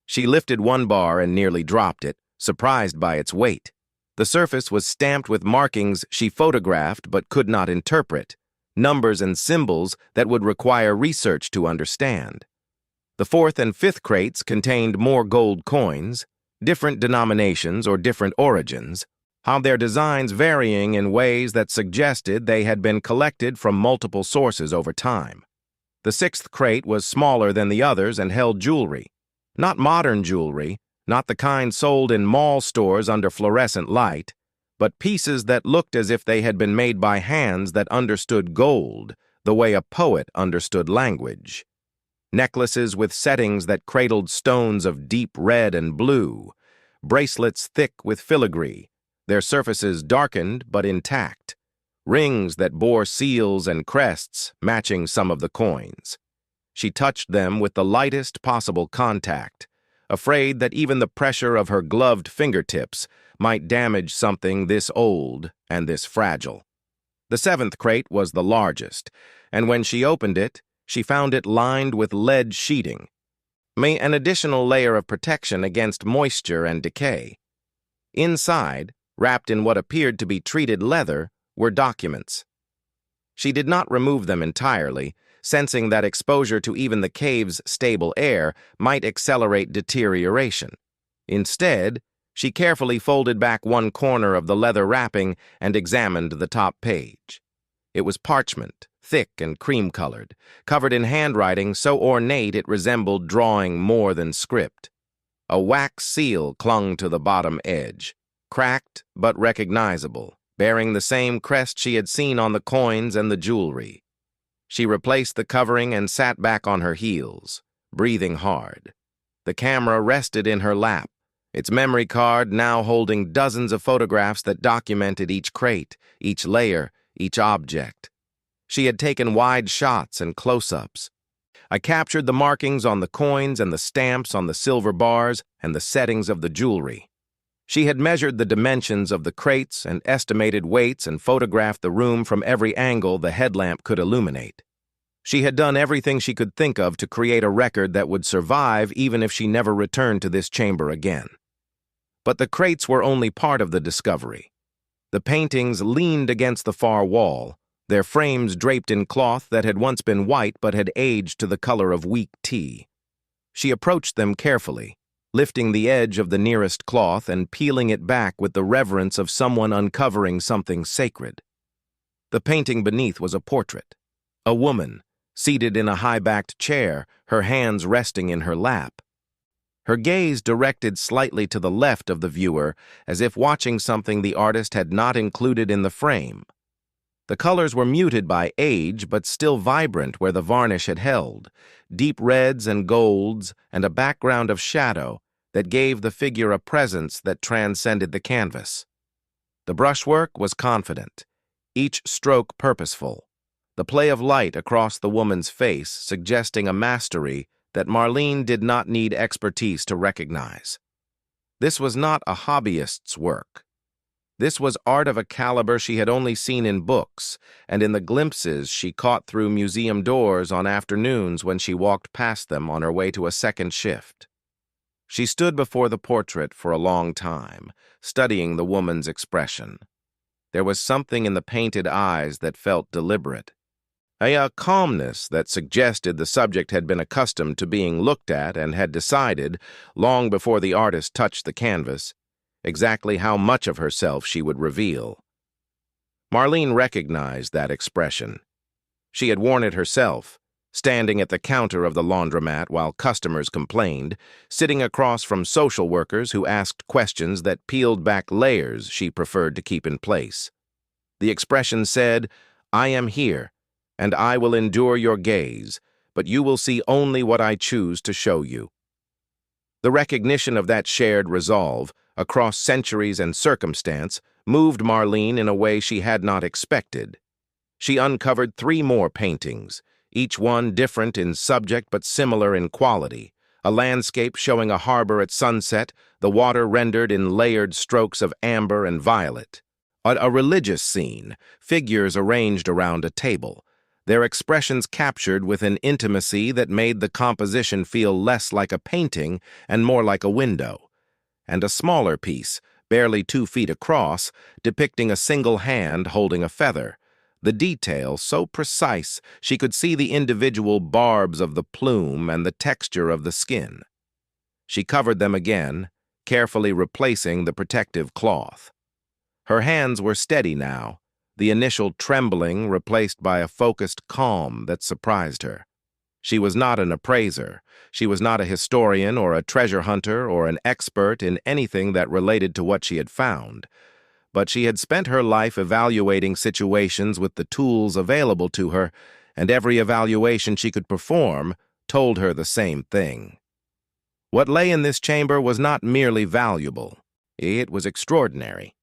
She lifted one bar and nearly dropped it, surprised by its weight. The surface was stamped with markings she photographed but could not interpret, numbers and symbols that would require research to understand. The fourth and fifth crates contained more gold coins, different denominations or different origins, their designs varying in ways that suggested they had been collected from multiple sources over time. The sixth crate was smaller than the others and held jewelry. Not modern jewelry, not the kind sold in mall stores under fluorescent light, but pieces that looked as if they had been made by hands that understood gold, the way a poet understood language. Necklaces with settings that cradled stones of deep red and blue, bracelets thick with filigree, their surfaces darkened but intact, rings that bore seals and crests matching some of the coins. She touched them with the lightest possible contact, afraid that even the pressure of her gloved fingertips might damage something this old and this fragile. The seventh crate was the largest, and when she opened it, she found it lined with lead sheeting, an additional layer of protection against moisture and decay. Inside, wrapped in what appeared to be treated leather, were documents. She did not remove them entirely, sensing that exposure to even the cave's stable air might accelerate deterioration. Instead, she carefully folded back one corner of the leather wrapping and examined the top page. It was parchment, thick and cream-colored, covered in handwriting so ornate it resembled drawing more than script. A wax seal clung to the bottom edge, cracked but recognizable, bearing the same crest she had seen on the coins and the jewelry. She replaced the covering and sat back on her heels, breathing hard. The camera rested in her lap, its memory card now holding dozens of photographs that documented each crate, each layer, each object. She had taken wide shots and close-ups. I captured the markings on the coins and the stamps on the silver bars and the settings of the jewelry. She had measured the dimensions of the crates and estimated weights and photographed the room from every angle the headlamp could illuminate. She had done everything she could think of to create a record that would survive even if she never returned to this chamber again. But the crates were only part of the discovery. The paintings leaned against the far wall, their frames draped in cloth that had once been white but had aged to the color of weak tea. She approached them carefully, lifting the edge of the nearest cloth and peeling it back with the reverence of someone uncovering something sacred. The painting beneath was a portrait. A woman, seated in a high-backed chair, her hands resting in her lap. Her gaze directed slightly to the left of the viewer, as if watching something the artist had not included in the frame. The colors were muted by age, but still vibrant where the varnish had held, deep reds and golds and a background of shadow that gave the figure a presence that transcended the canvas. The brushwork was confident, each stroke purposeful, the play of light across the woman's face suggesting a mastery that Marlene did not need expertise to recognize. This was not a hobbyist's work. This was art of a caliber she had only seen in books and in the glimpses she caught through museum doors on afternoons when she walked past them on her way to a second shift. She stood before the portrait for a long time, studying the woman's expression. There was something in the painted eyes that felt deliberate, a calmness that suggested the subject had been accustomed to being looked at and had decided, long before the artist touched the canvas, exactly how much of herself she would reveal. Marlene recognized that expression. She had worn it herself, standing at the counter of the laundromat while customers complained, sitting across from social workers who asked questions that peeled back layers she preferred to keep in place. The expression said, "I am here, and I will endure your gaze, but you will see only what I choose to show you." The recognition of that shared resolve, across centuries and circumstance, moved Marlene in a way she had not expected. She uncovered 3 more paintings, each one different in subject but similar in quality, a landscape showing a harbor at sunset, the water rendered in layered strokes of amber and violet, a religious scene, figures arranged around a table, their expressions captured with an intimacy that made the composition feel less like a painting and more like a window, and a smaller piece, barely 2 feet across, depicting a single hand holding a feather, the detail so precise she could see the individual barbs of the plume and the texture of the skin. She covered them again, carefully replacing the protective cloth. Her hands were steady now, the initial trembling replaced by a focused calm that surprised her. She was not an appraiser. She was not a historian or a treasure hunter or an expert in anything that related to what she had found. But she had spent her life evaluating situations with the tools available to her, and every evaluation she could perform told her the same thing. What lay in this chamber was not merely valuable. It was extraordinary.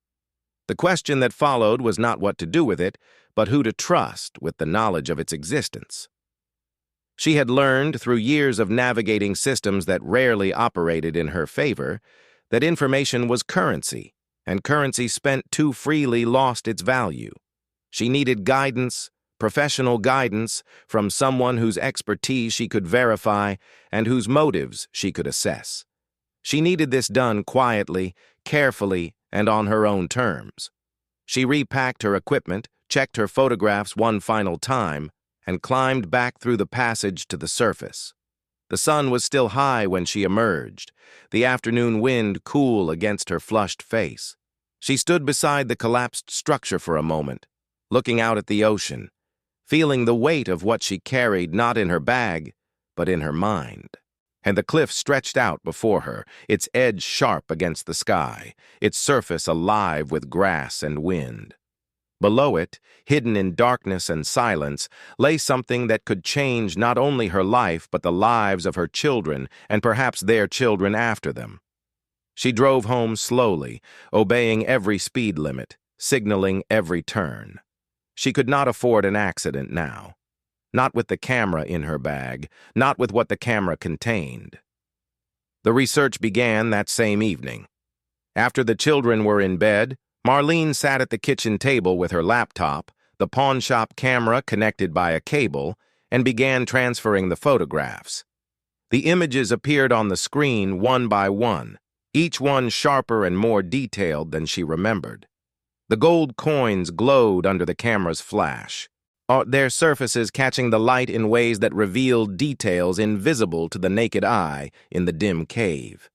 The question that followed was not what to do with it, but who to trust with the knowledge of its existence. She had learned, through years of navigating systems that rarely operated in her favor, that information was currency, and currency spent too freely lost its value. She needed guidance, professional guidance, from someone whose expertise she could verify and whose motives she could assess. She needed this done quietly, carefully, and on her own terms. She repacked her equipment, checked her photographs one final time, and climbed back through the passage to the surface. The sun was still high when she emerged, the afternoon wind cool against her flushed face. She stood beside the collapsed structure for a moment, looking out at the ocean, feeling the weight of what she carried not in her bag, but in her mind. And the cliff stretched out before her, its edge sharp against the sky, its surface alive with grass and wind. Below it, hidden in darkness and silence, lay something that could change not only her life but the lives of her children and perhaps their children after them. She drove home slowly, obeying every speed limit, signaling every turn. She could not afford an accident now. Not with the camera in her bag, not with what the camera contained. The research began that same evening. After the children were in bed, Marlene sat at the kitchen table with her laptop, the pawnshop camera connected by a cable, and began transferring the photographs. The images appeared on the screen one by one, each one sharper and more detailed than she remembered. The gold coins glowed under the camera's flash, their surfaces catching the light in ways that revealed details invisible to the naked eye in the dim cave.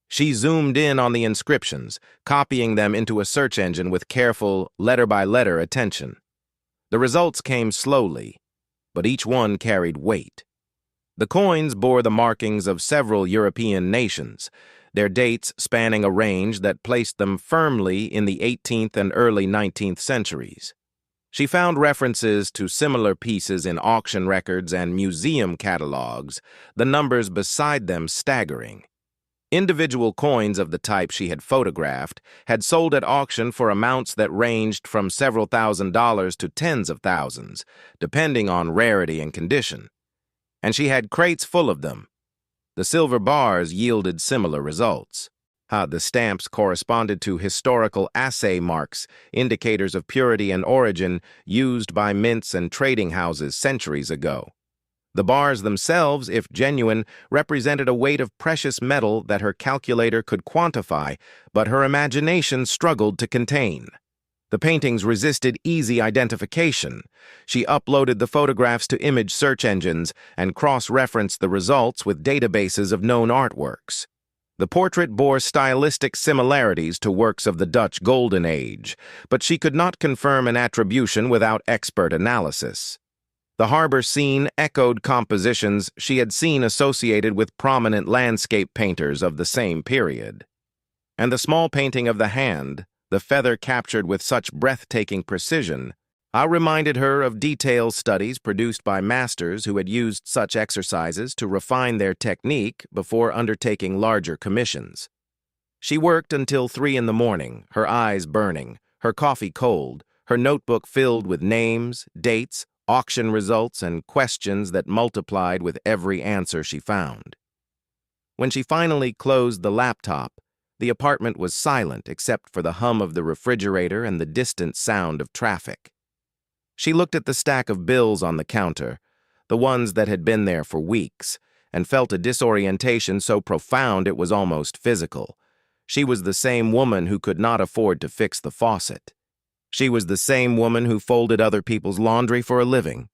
She zoomed in on the inscriptions, copying them into a search engine with careful, letter-by-letter attention. The results came slowly, but each one carried weight. The coins bore the markings of several European nations, their dates spanning a range that placed them firmly in the 18th and early 19th centuries. She found references to similar pieces in auction records and museum catalogs, the numbers beside them staggering. Individual coins of the type she had photographed had sold at auction for amounts that ranged from several $1,000s to tens of thousands, depending on rarity and condition. And she had crates full of them. The silver bars yielded similar results. The stamps corresponded to historical assay marks, indicators of purity and origin used by mints and trading houses centuries ago. The bars themselves, if genuine, represented a weight of precious metal that her calculator could quantify, but her imagination struggled to contain. The paintings resisted easy identification. She uploaded the photographs to image search engines and cross-referenced the results with databases of known artworks. The portrait bore stylistic similarities to works of the Dutch Golden Age, but she could not confirm an attribution without expert analysis. The harbor scene echoed compositions she had seen associated with prominent landscape painters of the same period. And the small painting of the hand, the feather captured with such breathtaking precision, reminded her of detailed studies produced by masters who had used such exercises to refine their technique before undertaking larger commissions. She worked until 3 in the morning, her eyes burning, her coffee cold, her notebook filled with names, dates, auction results, and questions that multiplied with every answer she found. When she finally closed the laptop, the apartment was silent except for the hum of the refrigerator and the distant sound of traffic. She looked at the stack of bills on the counter, the ones that had been there for weeks, and felt a disorientation so profound it was almost physical. She was the same woman who could not afford to fix the faucet. She was the same woman who folded other people's laundry for a living.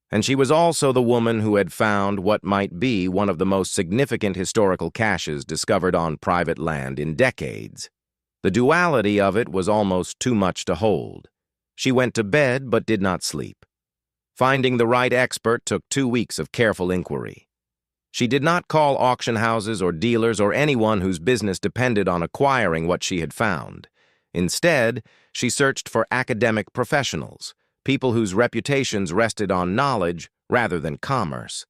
And she was also the woman who had found what might be one of the most significant historical caches discovered on private land in decades. The duality of it was almost too much to hold. She went to bed but did not sleep. Finding the right expert took 2 weeks of careful inquiry. She did not call auction houses or dealers or anyone whose business depended on acquiring what she had found. Instead, she searched for academic professionals, people whose reputations rested on knowledge rather than commerce.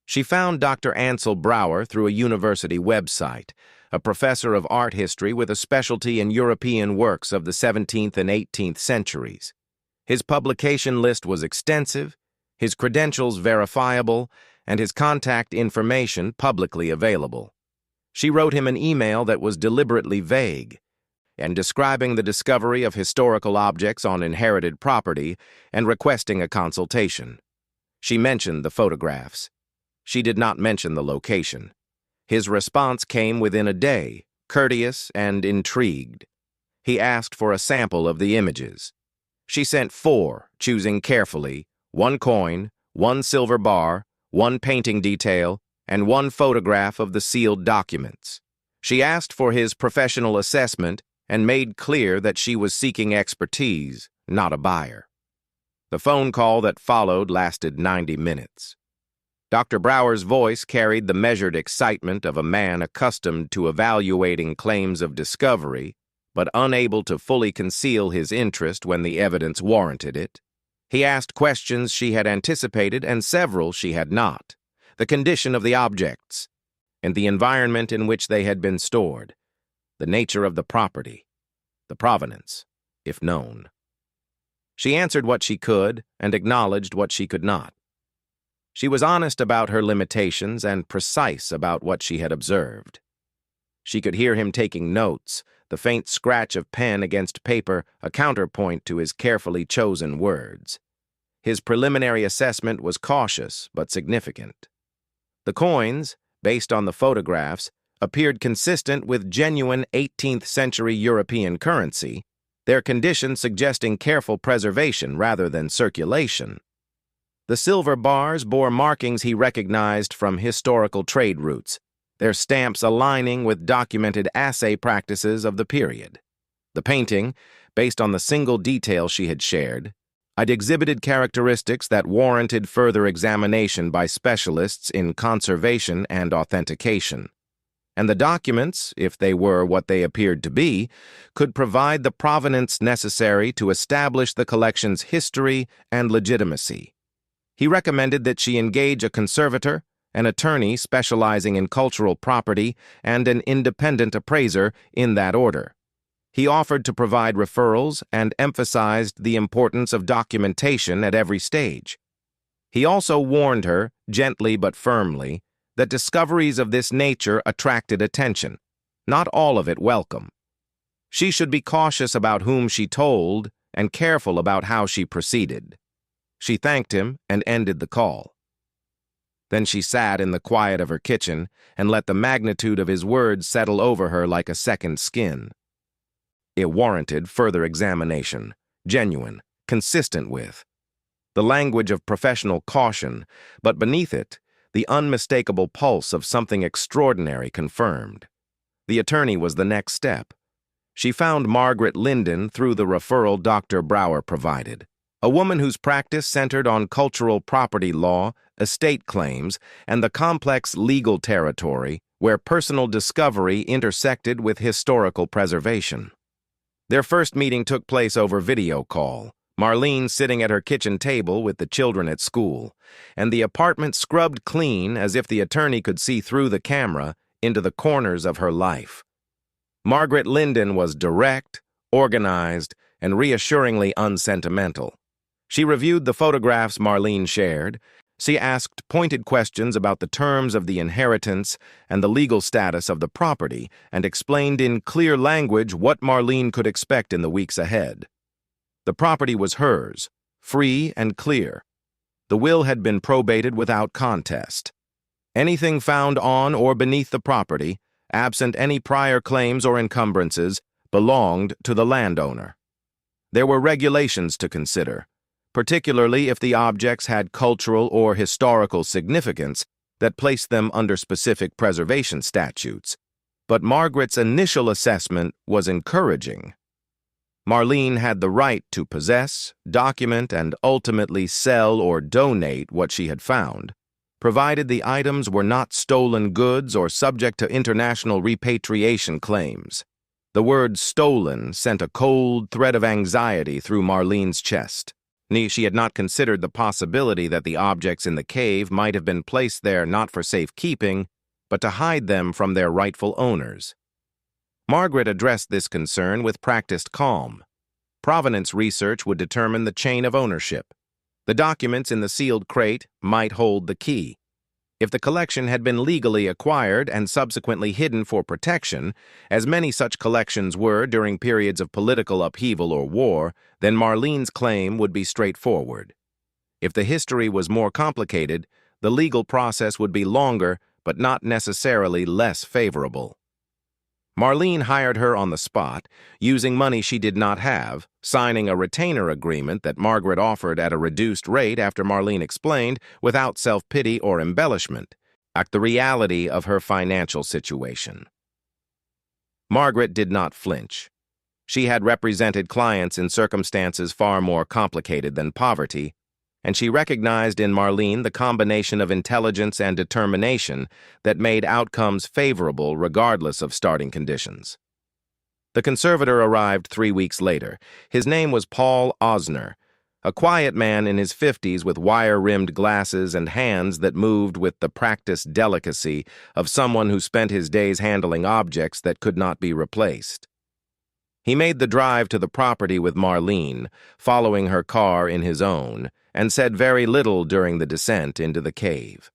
She found Dr. Ansel Brouwer through a university website, a professor of art history with a specialty in European works of the 17th and 18th centuries. His publication list was extensive, his credentials verifiable, and his contact information publicly available. She wrote him an email that was deliberately vague, and describing the discovery of historical objects on inherited property and requesting a consultation. She mentioned the photographs. She did not mention the location. His response came within a day, courteous and intrigued. He asked for a sample of the images. She sent 4, choosing carefully, 1 coin, 1 silver bar, 1 painting detail, and 1 photograph of the sealed documents. She asked for his professional assessment and made clear that she was seeking expertise, not a buyer. The phone call that followed lasted 90 minutes. Dr. Brower's voice carried the measured excitement of a man accustomed to evaluating claims of discovery, but unable to fully conceal his interest when the evidence warranted it. He asked questions she had anticipated and several she had not. The condition of the objects, and the environment in which they had been stored, the nature of the property, the provenance, if known. She answered what she could and acknowledged what she could not. She was honest about her limitations and precise about what she had observed. She could hear him taking notes, the faint scratch of pen against paper a counterpoint to his carefully chosen words. His preliminary assessment was cautious but significant. The coins, based on the photographs, appeared consistent with genuine 18th century European currency, their condition suggesting careful preservation rather than circulation. The silver bars bore markings he recognized from historical trade routes, their stamps aligning with documented assay practices of the period. The painting, based on the single detail she had shared, had exhibited characteristics that warranted further examination by specialists in conservation and authentication. And the documents, if they were what they appeared to be, could provide the provenance necessary to establish the collection's history and legitimacy. He recommended that she engage a conservator, an attorney specializing in cultural property, and an independent appraiser in that order. He offered to provide referrals and emphasized the importance of documentation at every stage. He also warned her, gently but firmly, that discoveries of this nature attracted attention, not all of it welcome. She should be cautious about whom she told and careful about how she proceeded. She thanked him and ended the call. Then she sat in the quiet of her kitchen and let the magnitude of his words settle over her like a second skin. It warranted further examination, genuine, consistent with the language of professional caution, but beneath it, the unmistakable pulse of something extraordinary confirmed. The attorney was the next step. She found Margaret Linden through the referral Dr. Brower provided, a woman whose practice centered on cultural property law, estate claims, and the complex legal territory where personal discovery intersected with historical preservation. Their first meeting took place over video call, Marlene sitting at her kitchen table with the children at school, and the apartment scrubbed clean as if the attorney could see through the camera into the corners of her life. Margaret Linden was direct, organized, and reassuringly unsentimental. She reviewed the photographs Marlene shared. She asked pointed questions about the terms of the inheritance and the legal status of the property, and explained in clear language what Marlene could expect in the weeks ahead. The property was hers, free and clear. The will had been probated without contest. Anything found on or beneath the property, absent any prior claims or encumbrances, belonged to the landowner. There were regulations to consider, particularly if the objects had cultural or historical significance that placed them under specific preservation statutes. But Margaret's initial assessment was encouraging. Marlene had the right to possess, document, and ultimately sell or donate what she had found, provided the items were not stolen goods or subject to international repatriation claims. The word stolen sent a cold thread of anxiety through Marlene's chest. She had not considered the possibility that the objects in the cave might have been placed there not for safekeeping, but to hide them from their rightful owners. Margaret addressed this concern with practiced calm. Provenance research would determine the chain of ownership. The documents in the sealed crate might hold the key. If the collection had been legally acquired and subsequently hidden for protection, as many such collections were during periods of political upheaval or war, then Marlene's claim would be straightforward. If the history was more complicated, the legal process would be longer, but not necessarily less favorable. Marlene hired her on the spot, using money she did not have, signing a retainer agreement that Margaret offered at a reduced rate after Marlene explained, without self-pity or embellishment, the reality of her financial situation. Margaret did not flinch. She had represented clients in circumstances far more complicated than poverty, and she recognized in Marlene the combination of intelligence and determination that made outcomes favorable regardless of starting conditions. The conservator arrived 3 weeks later. His name was Paul Osner, a quiet man in his 50s with wire-rimmed glasses and hands that moved with the practiced delicacy of someone who spent his days handling objects that could not be replaced. He made the drive to the property with Marlene, following her car in his own, and said very little during the descent into the cave.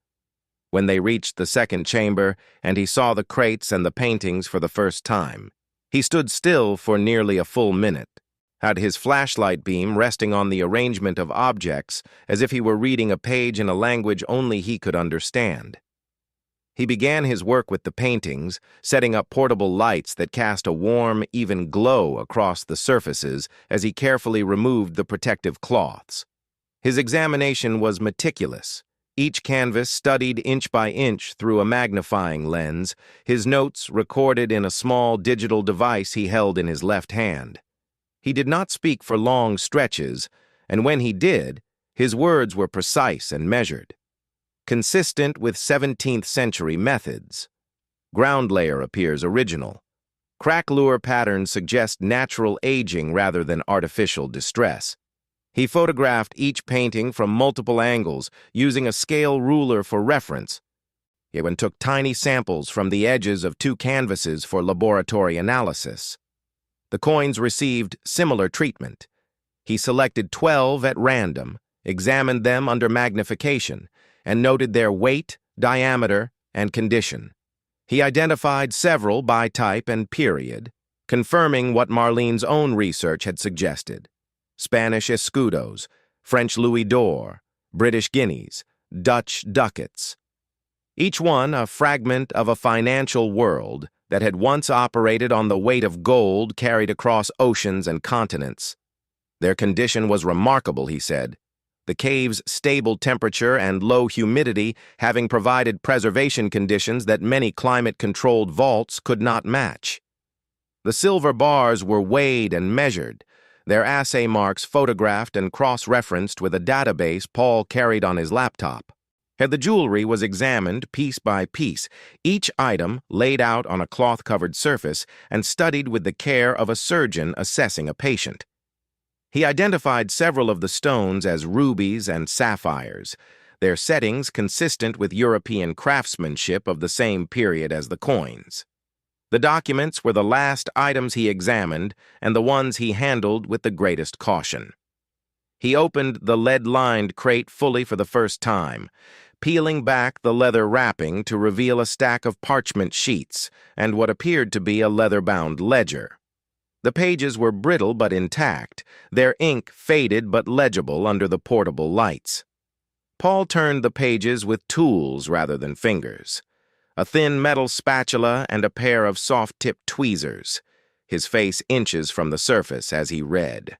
When they reached the second chamber and he saw the crates and the paintings for the first time, he stood still for nearly a full minute, had his flashlight beam resting on the arrangement of objects as if he were reading a page in a language only he could understand. He began his work with the paintings, setting up portable lights that cast a warm, even glow across the surfaces as he carefully removed the protective cloths. His examination was meticulous, each canvas studied inch by inch through a magnifying lens, his notes recorded in a small digital device he held in his left hand. He did not speak for long stretches, and when he did, his words were precise and measured, consistent with 17th-century methods. Ground layer appears original. Crack lure patterns suggest natural aging rather than artificial distress. He photographed each painting from multiple angles, using a scale ruler for reference. He even took tiny samples from the edges of 2 canvases for laboratory analysis. The coins received similar treatment. He selected 12 at random, examined them under magnification, and noted their weight, diameter, and condition. He identified several by type and period, confirming what Marlene's own research had suggested. Spanish escudos, French louis d'or, British guineas, Dutch ducats. Each one a fragment of a financial world that had once operated on the weight of gold carried across oceans and continents. Their condition was remarkable, he said, the cave's stable temperature and low humidity having provided preservation conditions that many climate-controlled vaults could not match. The silver bars were weighed and measured, their assay marks photographed and cross-referenced with a database Paul carried on his laptop. The jewelry was examined piece by piece, each item laid out on a cloth-covered surface and studied with the care of a surgeon assessing a patient. He identified several of the stones as rubies and sapphires, their settings consistent with European craftsmanship of the same period as the coins. The documents were the last items he examined and the ones he handled with the greatest caution. He opened the lead-lined crate fully for the first time, peeling back the leather wrapping to reveal a stack of parchment sheets and what appeared to be a leather-bound ledger. The pages were brittle but intact, their ink faded but legible under the portable lights. Paul turned the pages with tools rather than fingers, a thin metal spatula and a pair of soft-tipped tweezers, his face inches from the surface as he read.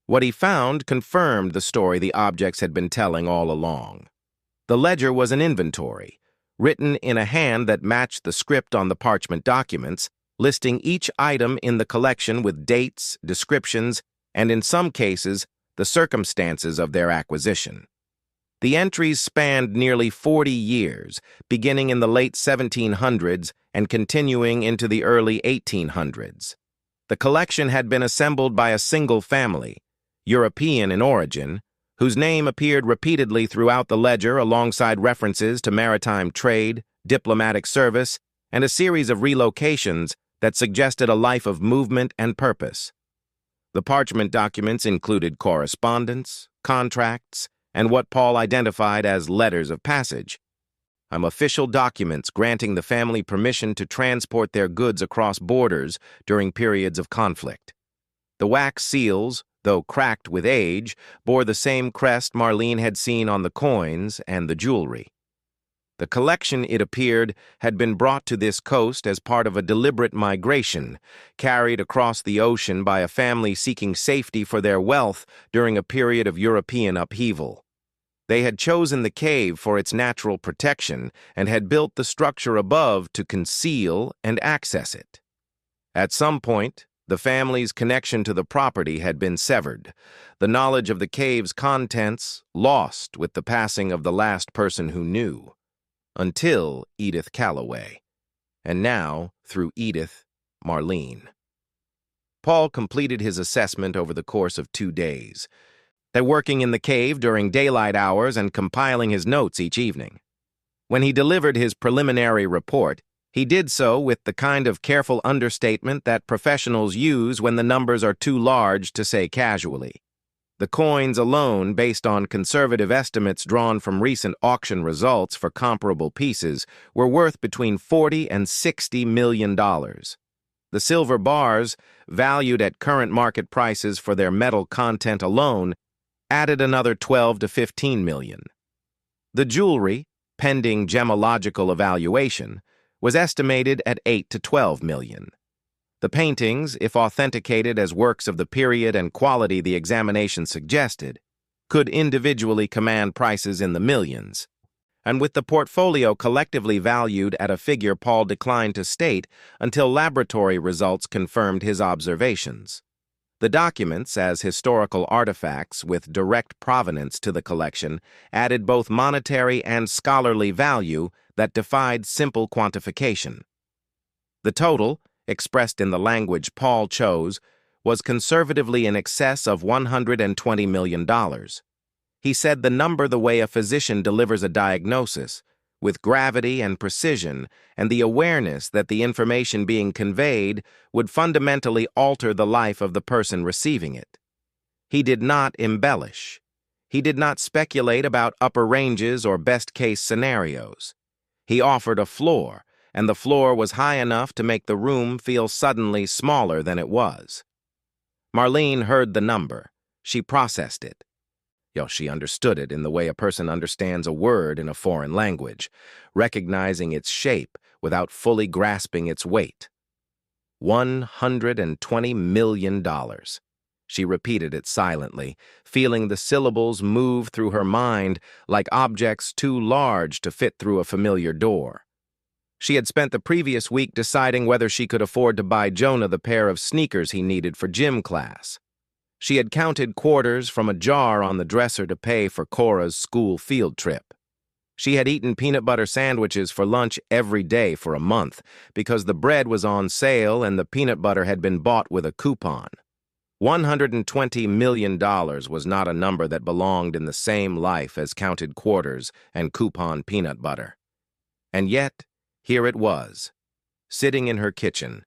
What he found confirmed the story the objects had been telling all along. The ledger was an inventory, written in a hand that matched the script on the parchment documents, listing each item in the collection with dates, descriptions, and in some cases, the circumstances of their acquisition. The entries spanned nearly 40 years, beginning in the late 1700s and continuing into the early 1800s. The collection had been assembled by a single family, European in origin, whose name appeared repeatedly throughout the ledger alongside references to maritime trade, diplomatic service, and a series of relocations that suggested a life of movement and purpose. The parchment documents included correspondence, contracts, and what Paul identified as letters of passage, official documents granting the family permission to transport their goods across borders during periods of conflict. The wax seals, though cracked with age, bore the same crest Marlene had seen on the coins and the jewelry. The collection, it appeared, had been brought to this coast as part of a deliberate migration, carried across the ocean by a family seeking safety for their wealth during a period of European upheaval. They had chosen the cave for its natural protection and had built the structure above to conceal and access it. At some point, the family's connection to the property had been severed, the knowledge of the cave's contents lost with the passing of the last person who knew. Until Edith Calloway, and now, through Edith, Marlene. Paul completed his assessment over the course of 2 days, working in the cave during daylight hours and compiling his notes each evening. When he delivered his preliminary report, he did so with the kind of careful understatement that professionals use when the numbers are too large to say casually. The coins alone, based on conservative estimates drawn from recent auction results for comparable pieces, were worth between $40 and $60 million. The silver bars, valued at current market prices for their metal content alone, added another $12 to $15 million. The jewelry, pending gemological evaluation, was estimated at $8 to $12 million. The paintings, if authenticated as works of the period and quality the examination suggested, could individually command prices in the millions, and with the portfolio collectively valued at a figure Paul declined to state until laboratory results confirmed his observations. The documents, as historical artifacts with direct provenance to the collection, added both monetary and scholarly value that defied simple quantification. The total, expressed in the language Paul chose, was conservatively in excess of $120 million. He said the number the way a physician delivers a diagnosis, with gravity and precision, and the awareness that the information being conveyed would fundamentally alter the life of the person receiving it. He did not embellish. He did not speculate about upper ranges or best-case scenarios. He offered a floor, and the floor was high enough to make the room feel suddenly smaller than it was. Marlene heard the number. She processed it. She understood it in the way a person understands a word in a foreign language, recognizing its shape without fully grasping its weight. $120 million. She repeated it silently, feeling the syllables move through her mind like objects too large to fit through a familiar door. She had spent the previous week deciding whether she could afford to buy Jonah the pair of sneakers he needed for gym class. She had counted quarters from a jar on the dresser to pay for Cora's school field trip. She had eaten peanut butter sandwiches for lunch every day for a month because the bread was on sale and the peanut butter had been bought with a coupon. $120 million was not a number that belonged in the same life as counted quarters and coupon peanut butter. And yet, here it was, sitting in her kitchen,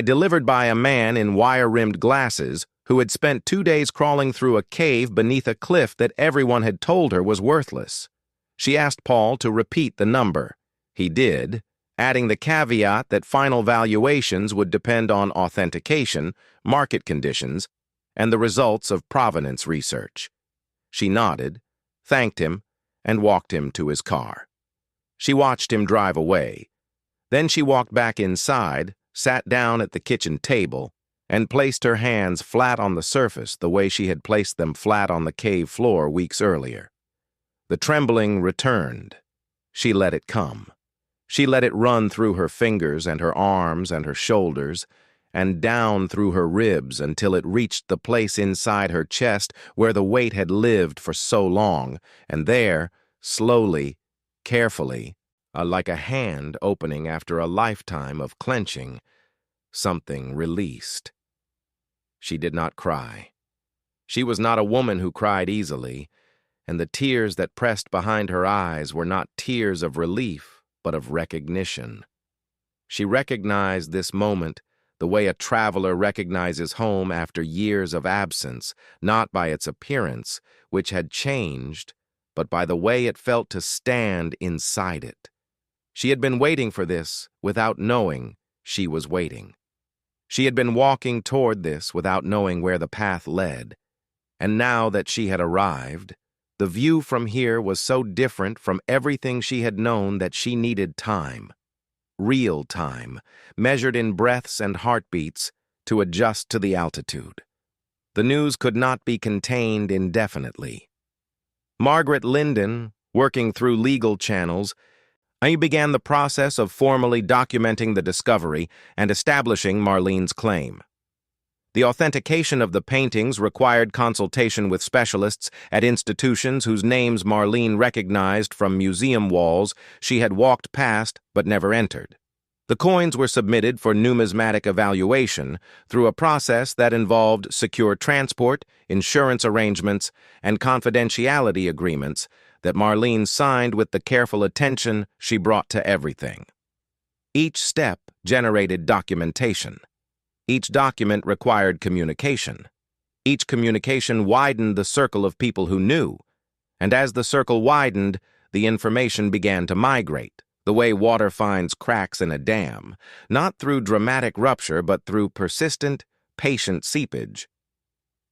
delivered by a man in wire-rimmed glasses who had spent 2 days crawling through a cave beneath a cliff that everyone had told her was worthless. She asked Paul to repeat the number. He did, adding the caveat that final valuations would depend on authentication, market conditions, and the results of provenance research. She nodded, thanked him, and walked him to his car. She watched him drive away. Then she walked back inside, sat down at the kitchen table, and placed her hands flat on the surface the way she had placed them flat on the cave floor weeks earlier. The trembling returned. She let it come. She let it run through her fingers and her arms and her shoulders, and down through her ribs until it reached the place inside her chest where the weight had lived for so long, and there, slowly, carefully, like a hand opening after a lifetime of clenching, something released. She did not cry. She was not a woman who cried easily, and the tears that pressed behind her eyes were not tears of relief, but of recognition. She recognized this moment the way a traveler recognizes home after years of absence, not by its appearance, which had changed, but by the way it felt to stand inside it. She had been waiting for this without knowing she was waiting. She had been walking toward this without knowing where the path led. And now that she had arrived, the view from here was so different from everything she had known that she needed time. Real time, measured in breaths and heartbeats, to adjust to the altitude. The news could not be contained indefinitely. Margaret Linden, working through legal channels, began the process of formally documenting the discovery and establishing Marlene's claim. The authentication of the paintings required consultation with specialists at institutions whose names Marlene recognized from museum walls she had walked past but never entered. The coins were submitted for numismatic evaluation through a process that involved secure transport, insurance arrangements, and confidentiality agreements that Marlene signed with the careful attention she brought to everything. Each step generated documentation. Each document required communication. Each communication widened the circle of people who knew, and as the circle widened, the information began to migrate, the way water finds cracks in a dam, not through dramatic rupture but through persistent, patient seepage.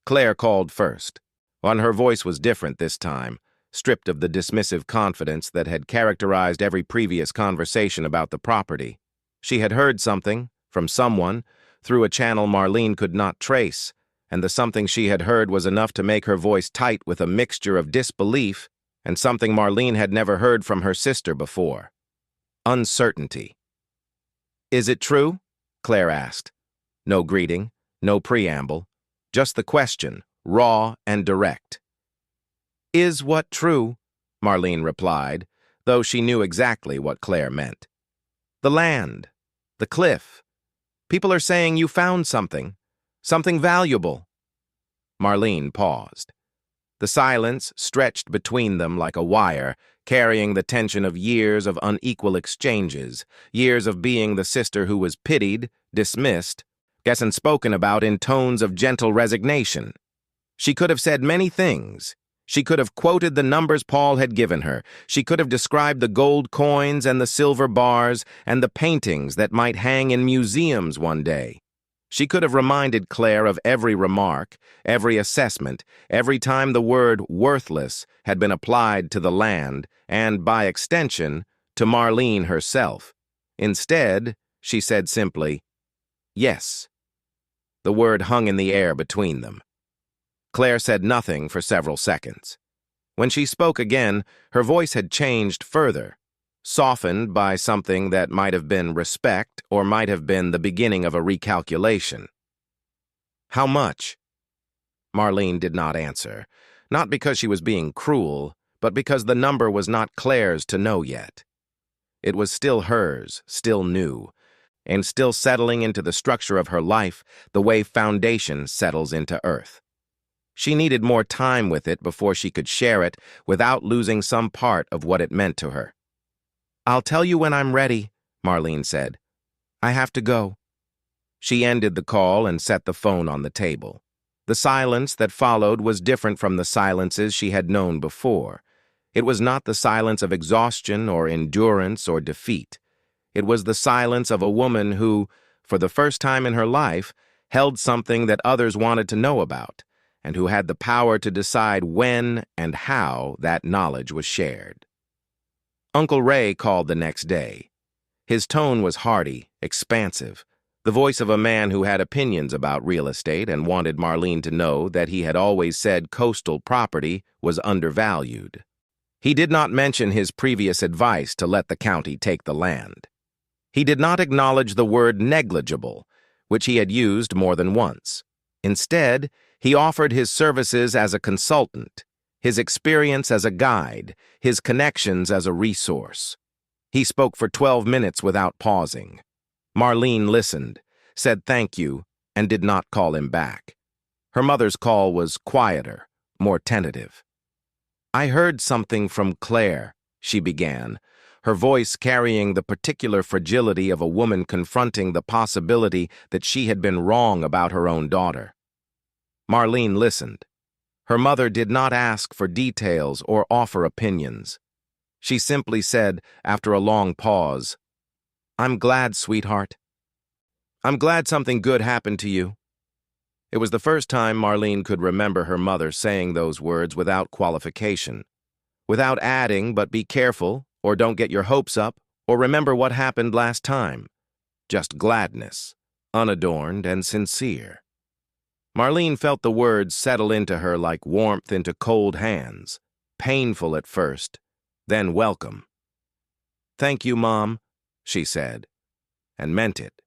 Claire called first. Her voice was different this time, stripped of the dismissive confidence that had characterized every previous conversation about the property. She had heard something, from someone, through a channel Marlene could not trace, and the something she had heard was enough to make her voice tight with a mixture of disbelief and something Marlene had never heard from her sister before. Uncertainty. "Is it true?" Claire asked. No greeting, no preamble, just the question, raw and direct. "Is what true?" Marlene replied, though she knew exactly what Claire meant. "The land, the cliff. People are saying you found something valuable." Marlene paused. The silence stretched between them like a wire, carrying the tension of years of unequal exchanges, years of being the sister who was pitied, dismissed, and spoken about in tones of gentle resignation. She could have said many things. She could have quoted the numbers Paul had given her. She could have described the gold coins and the silver bars and the paintings that might hang in museums one day. She could have reminded Claire of every remark, every assessment, every time the word worthless had been applied to the land and, by extension, to Marlene herself. Instead, she said simply, "Yes." The word hung in the air between them. Claire said nothing for several seconds. When she spoke again, her voice had changed further, softened by something that might have been respect or might have been the beginning of a recalculation. "How much?" Marlene did not answer, not because she was being cruel, but because the number was not Claire's to know yet. It was still hers, still new, and still settling into the structure of her life the way foundation settles into earth. She needed more time with it before she could share it without losing some part of what it meant to her. "I'll tell you when I'm ready," Marlene said. "I have to go." She ended the call and set the phone on the table. The silence that followed was different from the silences she had known before. It was not the silence of exhaustion or endurance or defeat. It was the silence of a woman who, for the first time in her life, held something that others wanted to know about, and who had the power to decide when and how that knowledge was shared. Uncle Ray called the next day. His tone was hearty, expansive, the voice of a man who had opinions about real estate and wanted Marlene to know that he had always said coastal property was undervalued. He did not mention his previous advice to let the county take the land. He did not acknowledge the word negligible, which he had used more than once. Instead, he offered his services as a consultant, his experience as a guide, his connections as a resource. He spoke for 12 minutes without pausing. Marlene listened, said thank you, and did not call him back. Her mother's call was quieter, more tentative. "I heard something from Claire," she began, her voice carrying the particular fragility of a woman confronting the possibility that she had been wrong about her own daughter. Marlene listened. Her mother did not ask for details or offer opinions. She simply said, after a long pause, "I'm glad, sweetheart. I'm glad something good happened to you." It was the first time Marlene could remember her mother saying those words without qualification, without adding, "But be careful," or "Don't get your hopes up," or "Remember what happened last time." Just gladness, unadorned and sincere. Marlene felt the words settle into her like warmth into cold hands, painful at first, then welcome. "Thank you, Mom," she said, and meant it.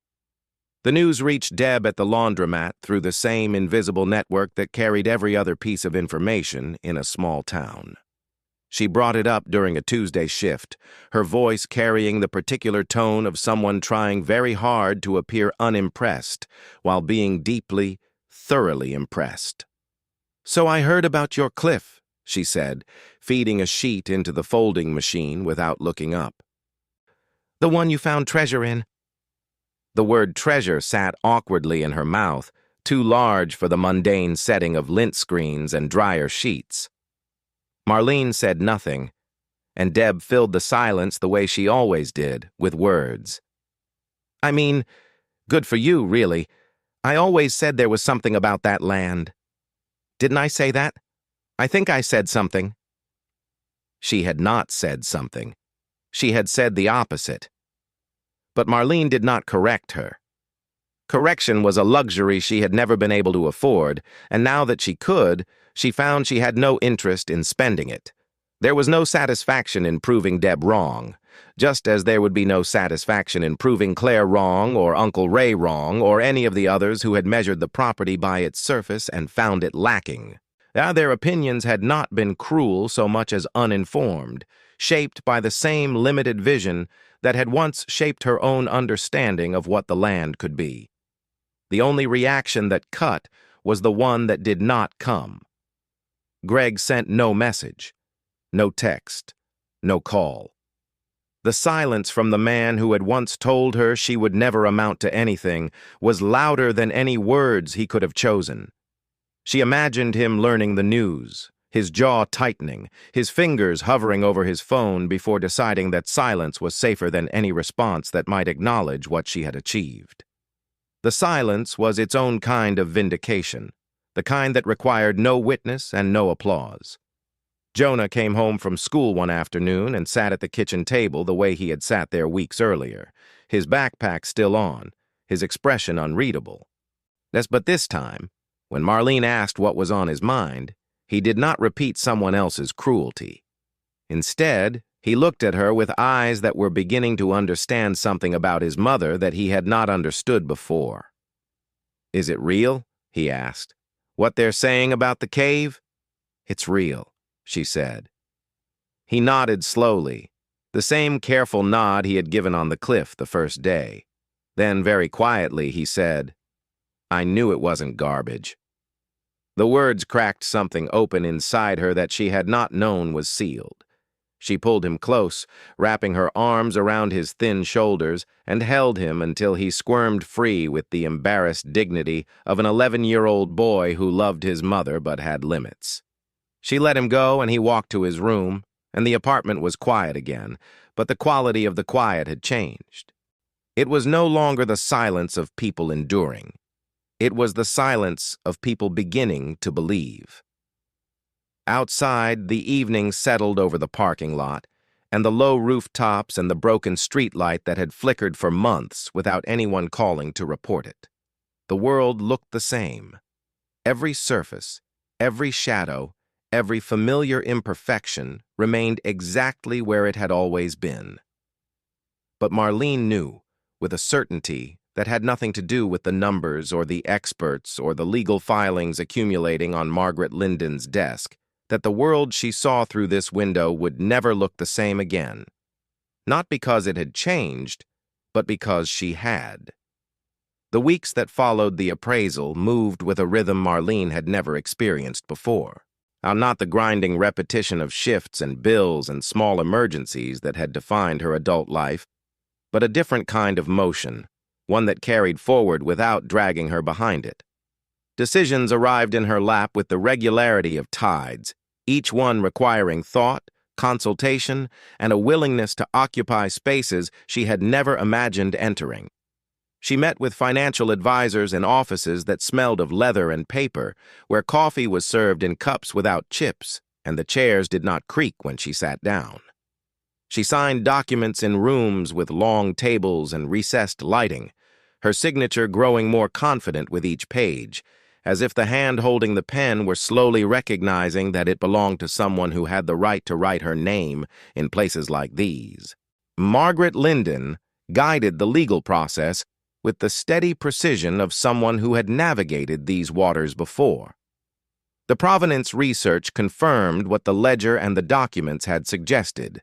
The news reached Deb at the laundromat through the same invisible network that carried every other piece of information in a small town. She brought it up during a Tuesday shift, her voice carrying the particular tone of someone trying very hard to appear unimpressed while being deeply, thoroughly impressed. "So I heard about your cliff," she said, feeding a sheet into the folding machine without looking up. "The one you found treasure in." The word treasure sat awkwardly in her mouth, too large for the mundane setting of lint screens and dryer sheets. Marlene said nothing, and Deb filled the silence the way she always did, with words. "I mean, good for you, really. I always said there was something about that land. Didn't I say that? I think I said something." She had not said something. She had said the opposite. But Marlene did not correct her. Correction was a luxury she had never been able to afford, and now that she could, she found she had no interest in spending it. There was no satisfaction in proving Deb wrong, just as there would be no satisfaction in proving Claire wrong or Uncle Ray wrong or any of the others who had measured the property by its surface and found it lacking. Their opinions had not been cruel so much as uninformed, shaped by the same limited vision that had once shaped her own understanding of what the land could be. The only reaction that cut was the one that did not come. Greg sent no message, no text, no call. The silence from the man who had once told her she would never amount to anything was louder than any words he could have chosen. She imagined him learning the news, his jaw tightening, his fingers hovering over his phone before deciding that silence was safer than any response that might acknowledge what she had achieved. The silence was its own kind of vindication, the kind that required no witness and no applause. Jonah came home from school one afternoon and sat at the kitchen table the way he had sat there weeks earlier, his backpack still on, his expression unreadable. But this time, when Marlene asked what was on his mind, he did not repeat someone else's cruelty. Instead, he looked at her with eyes that were beginning to understand something about his mother that he had not understood before. "Is it real?" he asked. "What they're saying about the cave?" "It's real," she said. He nodded slowly, the same careful nod he had given on the cliff the first day. Then, very quietly, he said, "I knew it wasn't garbage." The words cracked something open inside her that she had not known was sealed. She pulled him close, wrapping her arms around his thin shoulders, and held him until he squirmed free with the embarrassed dignity of an 11-year-old boy who loved his mother but had limits. She let him go and he walked to his room, and the apartment was quiet again, but the quality of the quiet had changed. It was no longer the silence of people enduring. It was the silence of people beginning to believe. Outside, the evening settled over the parking lot, and the low rooftops and the broken streetlight that had flickered for months without anyone calling to report it. The world looked the same. Every surface, every shadow, every familiar imperfection remained exactly where it had always been. But Marlene knew, with a certainty that had nothing to do with the numbers or the experts or the legal filings accumulating on Margaret Linden's desk, that the world she saw through this window would never look the same again. Not because it had changed, but because she had. The weeks that followed the appraisal moved with a rhythm Marlene had never experienced before. Not the grinding repetition of shifts and bills and small emergencies that had defined her adult life, but a different kind of motion, one that carried forward without dragging her behind it. Decisions arrived in her lap with the regularity of tides, each one requiring thought, consultation, and a willingness to occupy spaces she had never imagined entering. She met with financial advisors in offices that smelled of leather and paper, where coffee was served in cups without chips, and the chairs did not creak when she sat down. She signed documents in rooms with long tables and recessed lighting, her signature growing more confident with each page, as if the hand holding the pen were slowly recognizing that it belonged to someone who had the right to write her name in places like these. Margaret Linden guided the legal process with the steady precision of someone who had navigated these waters before. The provenance research confirmed what the ledger and the documents had suggested.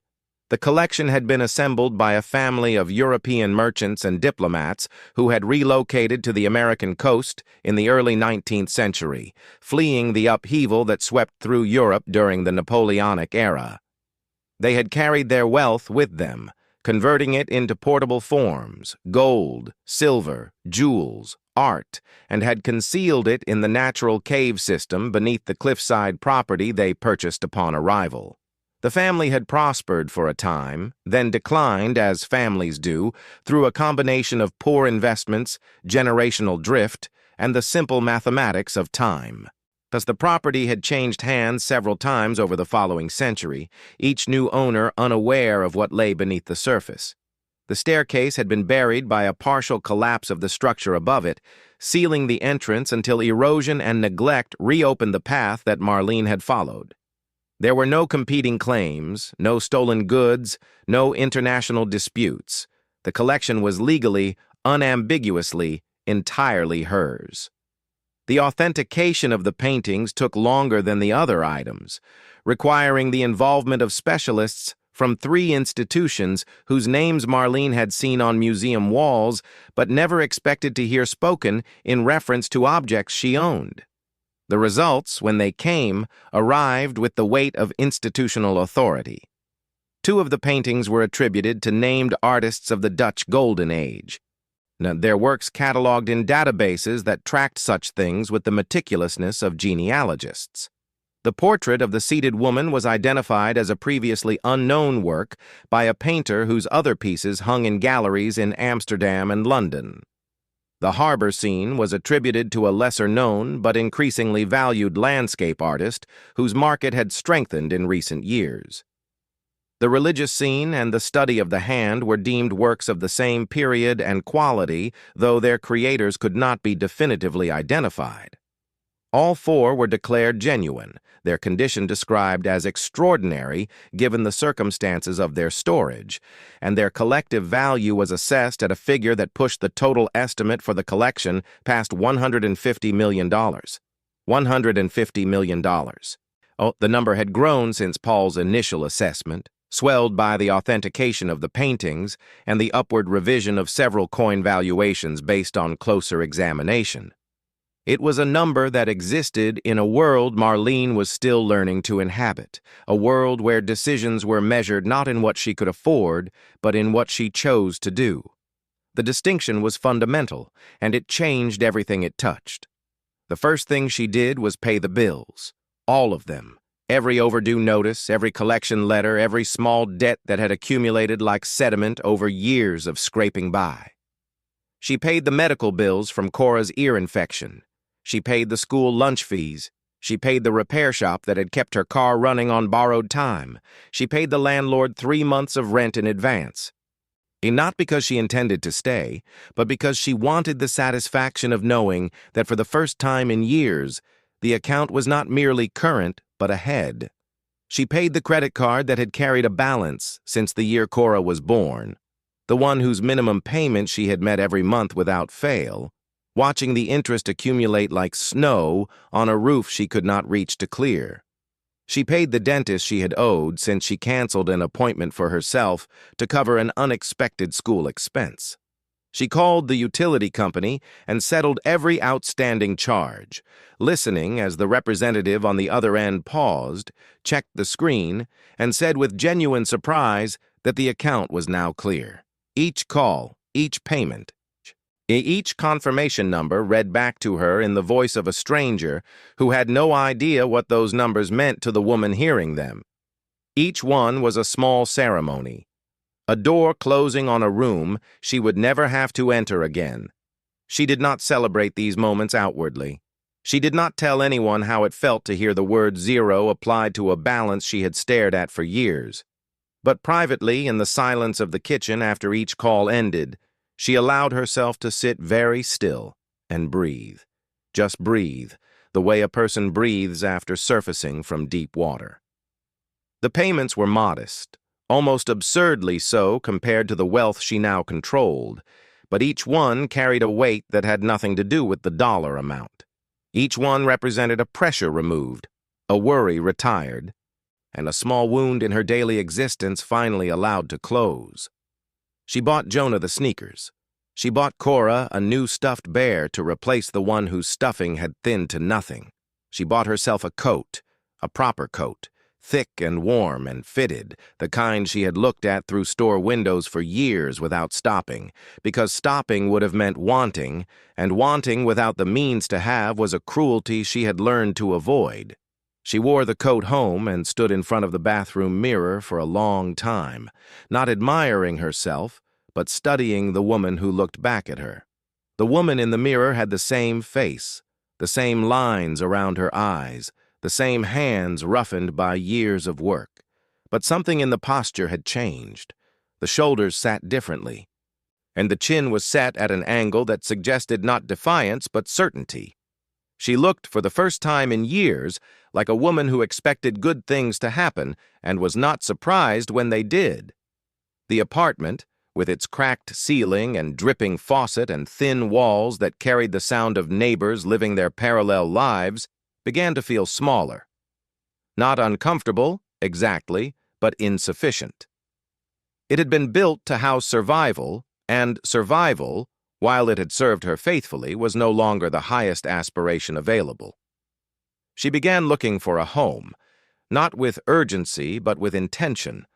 The collection had been assembled by a family of European merchants and diplomats who had relocated to the American coast in the early 19th century, fleeing the upheaval that swept through Europe during the Napoleonic era. They had carried their wealth with them, converting it into portable forms, gold, silver, jewels, art, and had concealed it in the natural cave system beneath the Cliffside property they purchased upon arrival. The family had prospered for a time, then declined, as families do, through a combination of poor investments, generational drift, and the simple mathematics of time. As the property had changed hands several times over the following century, each new owner unaware of what lay beneath the surface. The staircase had been buried by a partial collapse of the structure above it, sealing the entrance until erosion and neglect reopened the path that Marlene had followed. There were no competing claims, no stolen goods, no international disputes. The collection was legally, unambiguously, entirely hers. The authentication of the paintings took longer than the other items, requiring the involvement of specialists from 3 institutions whose names Marlene had seen on museum walls but never expected to hear spoken in reference to objects she owned. The results, when they came, arrived with the weight of institutional authority. 2 of the paintings were attributed to named artists of the Dutch Golden Age. Now, their works catalogued in databases that tracked such things with the meticulousness of genealogists. The portrait of the seated woman was identified as a previously unknown work by a painter whose other pieces hung in galleries in Amsterdam and London. The harbor scene was attributed to a lesser-known but increasingly valued landscape artist whose market had strengthened in recent years. The religious scene and the study of the hand were deemed works of the same period and quality, though their creators could not be definitively identified. All 4 were declared genuine, their condition described as extraordinary given the circumstances of their storage, and their collective value was assessed at a figure that pushed the total estimate for the collection past $150 million. $150 million. Oh, the number had grown since Paul's initial assessment, swelled by the authentication of the paintings and the upward revision of several coin valuations based on closer examination. It was a number that existed in a world Marlene was still learning to inhabit, a world where decisions were measured not in what she could afford, but in what she chose to do. The distinction was fundamental, and it changed everything it touched. The first thing she did was pay the bills, all of them, every overdue notice, every collection letter, every small debt that had accumulated like sediment over years of scraping by. She paid the medical bills from Cora's ear infection. She paid the school lunch fees. She paid the repair shop that had kept her car running on borrowed time. She paid the landlord 3 months of rent in advance. And not because she intended to stay, but because she wanted the satisfaction of knowing that for the first time in years, the account was not merely current, but ahead. She paid the credit card that had carried a balance since the year Cora was born, the one whose minimum payment she had met every month without fail, watching the interest accumulate like snow on a roof she could not reach to clear. She paid the dentist she had owed since she canceled an appointment for herself to cover an unexpected school expense. She called the utility company and settled every outstanding charge, listening as the representative on the other end paused, checked the screen, and said with genuine surprise that the account was now clear. Each call, each payment, Each confirmation number read back to her in the voice of a stranger who had no idea what those numbers meant to the woman hearing them. Each one was a small ceremony, a door closing on a room she would never have to enter again. She did not celebrate these moments outwardly. She did not tell anyone how it felt to hear the word zero applied to a balance she had stared at for years. But privately, in the silence of the kitchen after each call ended, she allowed herself to sit very still and breathe. Just breathe, the way a person breathes after surfacing from deep water. The payments were modest, almost absurdly so compared to the wealth she now controlled, but each one carried a weight that had nothing to do with the dollar amount. Each one represented a pressure removed, a worry retired, and a small wound in her daily existence finally allowed to close. She bought Jonah the sneakers. She bought Cora a new stuffed bear to replace the one whose stuffing had thinned to nothing. She bought herself a coat, a proper coat, thick and warm and fitted, the kind she had looked at through store windows for years without stopping, because stopping would have meant wanting, and wanting without the means to have was a cruelty she had learned to avoid. She wore the coat home and stood in front of the bathroom mirror for a long time, not admiring herself, but studying the woman who looked back at her. The woman in the mirror had the same face, the same lines around her eyes, the same hands roughened by years of work. But something in the posture had changed. The shoulders sat differently, and the chin was set at an angle that suggested not defiance but certainty. She looked, for the first time in years, like a woman who expected good things to happen and was not surprised when they did. The apartment, with its cracked ceiling and dripping faucet and thin walls that carried the sound of neighbors living their parallel lives, began to feel smaller. Not uncomfortable, exactly, but insufficient. It had been built to house survival, and survival, while it had served her faithfully, was no longer the highest aspiration available. She began looking for a home, not with urgency but with intention,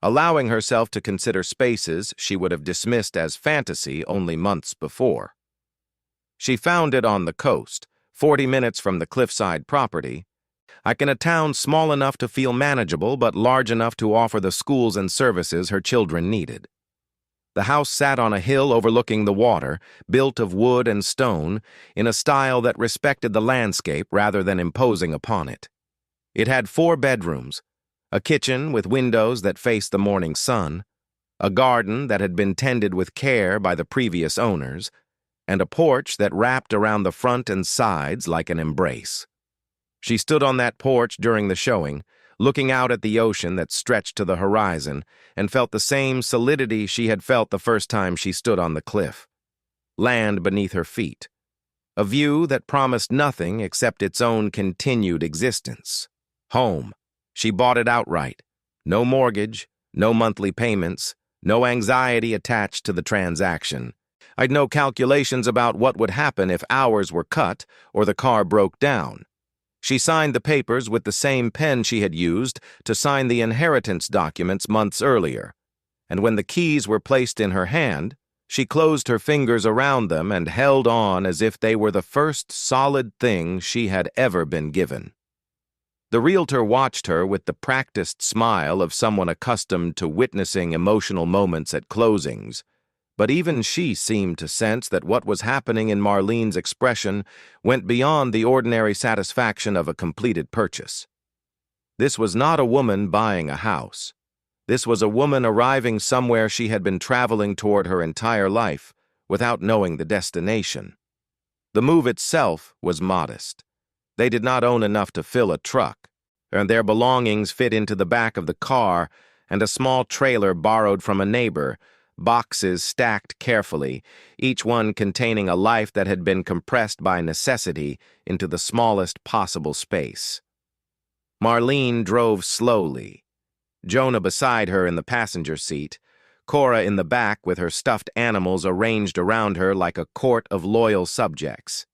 allowing herself to consider spaces she would have dismissed as fantasy only months before. She found it on the coast, 40 minutes from the Cliffside property, in a town small enough to feel manageable but large enough to offer the schools and services her children needed. The house sat on a hill overlooking the water, built of wood and stone, in a style that respected the landscape rather than imposing upon it. It had 4 bedrooms, a kitchen with windows that faced the morning sun, a garden that had been tended with care by the previous owners, and a porch that wrapped around the front and sides like an embrace. She stood on that porch during the showing, looking out at the ocean that stretched to the horizon, and felt the same solidity she had felt the first time she stood on the cliff. Land beneath her feet. A view that promised nothing except its own continued existence. Home. She bought it outright. No mortgage, no monthly payments, no anxiety attached to the transaction. I'd no calculations about what would happen if hours were cut or the car broke down. She signed the papers with the same pen she had used to sign the inheritance documents months earlier, and when the keys were placed in her hand, she closed her fingers around them and held on as if they were the first solid thing she had ever been given. The realtor watched her with the practiced smile of someone accustomed to witnessing emotional moments at closings, but even she seemed to sense that what was happening in Marlene's expression went beyond the ordinary satisfaction of a completed purchase. This was not a woman buying a house. This was a woman arriving somewhere she had been traveling toward her entire life without knowing the destination. The move itself was modest. They did not own enough to fill a truck, and their belongings fit into the back of the car and a small trailer borrowed from a neighbor, boxes stacked carefully, each one containing a life that had been compressed by necessity into the smallest possible space. Marlene drove slowly, Jonah beside her in the passenger seat, Cora in the back with her stuffed animals arranged around her like a court of loyal subjects.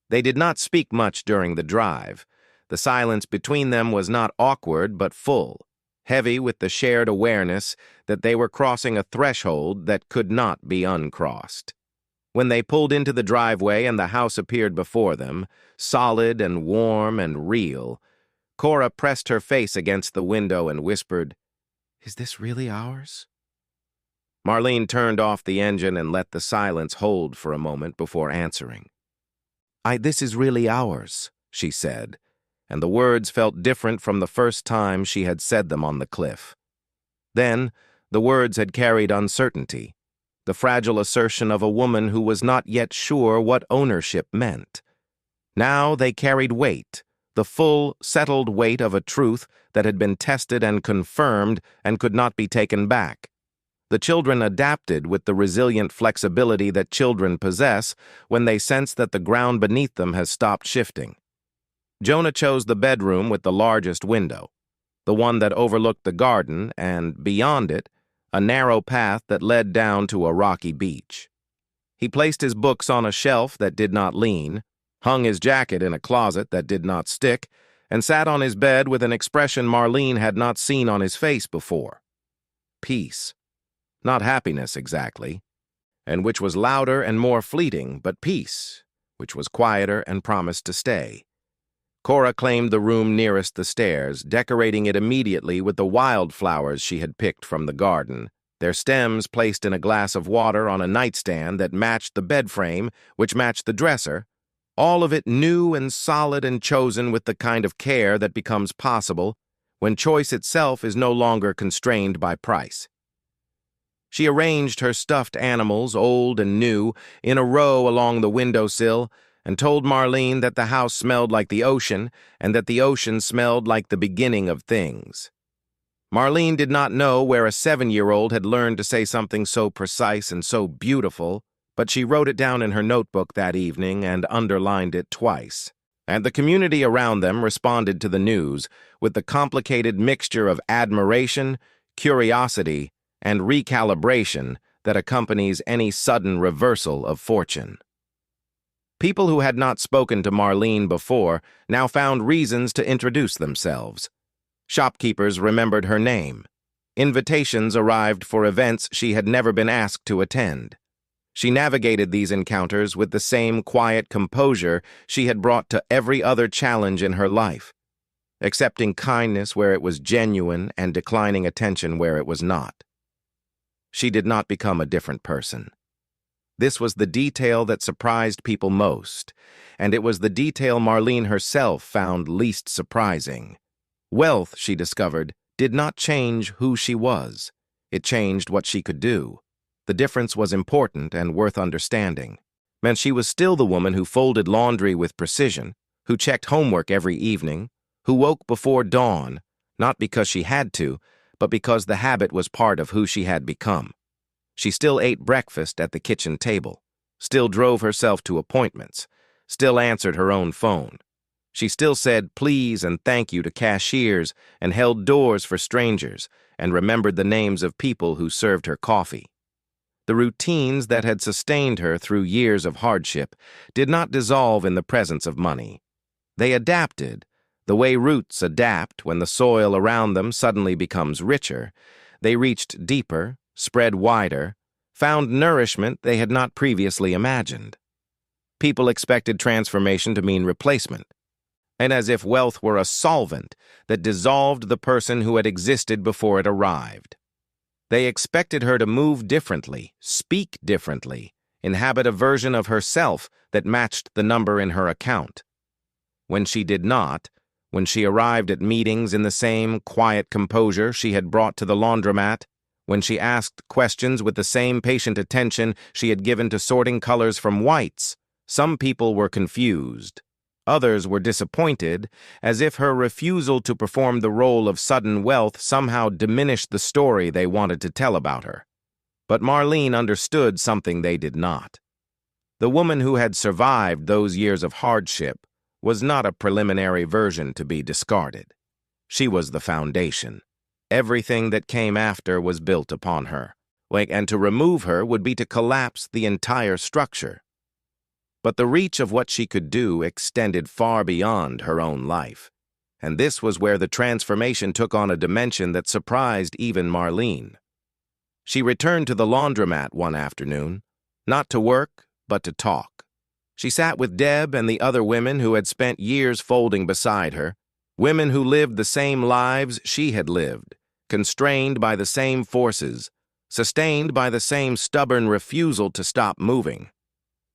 They did not speak much during the drive. The silence between them was not awkward but full, heavy with the shared awareness that they were crossing a threshold that could not be uncrossed. When they pulled into the driveway and the house appeared before them, solid and warm and real, Cora pressed her face against the window and whispered, "Is this really ours?" Marlene turned off the engine and let the silence hold for a moment before answering. This is really ours," she said, and the words felt different from the first time she had said them on the cliff. Then, the words had carried uncertainty, the fragile assertion of a woman who was not yet sure what ownership meant. Now they carried weight, the full, settled weight of a truth that had been tested and confirmed and could not be taken back. The children adapted with the resilient flexibility that children possess when they sense that the ground beneath them has stopped shifting. Jonah chose the bedroom with the largest window, the one that overlooked the garden and, beyond it, a narrow path that led down to a rocky beach. He placed his books on a shelf that did not lean, hung his jacket in a closet that did not stick, and sat on his bed with an expression Marlene had not seen on his face before. Peace. Not happiness exactly, and which was louder and more fleeting, but peace, which was quieter and promised to stay. Cora claimed the room nearest the stairs, decorating it immediately with the wildflowers she had picked from the garden, their stems placed in a glass of water on a nightstand that matched the bed frame, which matched the dresser, all of it new and solid and chosen with the kind of care that becomes possible when choice itself is no longer constrained by price. She arranged her stuffed animals, old and new, in a row along the windowsill and told Marlene that the house smelled like the ocean and that the ocean smelled like the beginning of things. Marlene did not know where a 7-year-old had learned to say something so precise and so beautiful, but she wrote it down in her notebook that evening and underlined it twice. And the community around them responded to the news with the complicated mixture of admiration, curiosity, and recalibration that accompanies any sudden reversal of fortune. People who had not spoken to Marlene before now found reasons to introduce themselves. Shopkeepers remembered her name. Invitations arrived for events she had never been asked to attend. She navigated these encounters with the same quiet composure she had brought to every other challenge in her life, accepting kindness where it was genuine and declining attention where it was not. She did not become a different person. This was the detail that surprised people most, and it was the detail Marlene herself found least surprising. Wealth, she discovered, did not change who she was. It changed what she could do. The difference was important and worth understanding. And she was still the woman who folded laundry with precision, who checked homework every evening, who woke before dawn, not because she had to, but because the habit was part of who she had become. She still ate breakfast at the kitchen table, still drove herself to appointments, still answered her own phone. She still said please and thank you to cashiers and held doors for strangers and remembered the names of people who served her coffee. The routines that had sustained her through years of hardship did not dissolve in the presence of money. They adapted, the way roots adapt when the soil around them suddenly becomes richer. They reached deeper, spread wider, found nourishment they had not previously imagined. People expected transformation to mean replacement, and as if wealth were a solvent that dissolved the person who had existed before it arrived. They expected her to move differently, speak differently, inhabit a version of herself that matched the number in her account. When she did not, when she arrived at meetings in the same quiet composure she had brought to the laundromat, when she asked questions with the same patient attention she had given to sorting colors from whites, some people were confused. Others were disappointed, as if her refusal to perform the role of sudden wealth somehow diminished the story they wanted to tell about her. But Marlene understood something they did not. The woman who had survived those years of hardship was not a preliminary version to be discarded. She was the foundation. Everything that came after was built upon her, and to remove her would be to collapse the entire structure. But the reach of what she could do extended far beyond her own life, and this was where the transformation took on a dimension that surprised even Marlene. She returned to the laundromat one afternoon, not to work, but to talk. She sat with Deb and the other women who had spent years folding beside her, women who lived the same lives she had lived, constrained by the same forces, sustained by the same stubborn refusal to stop moving.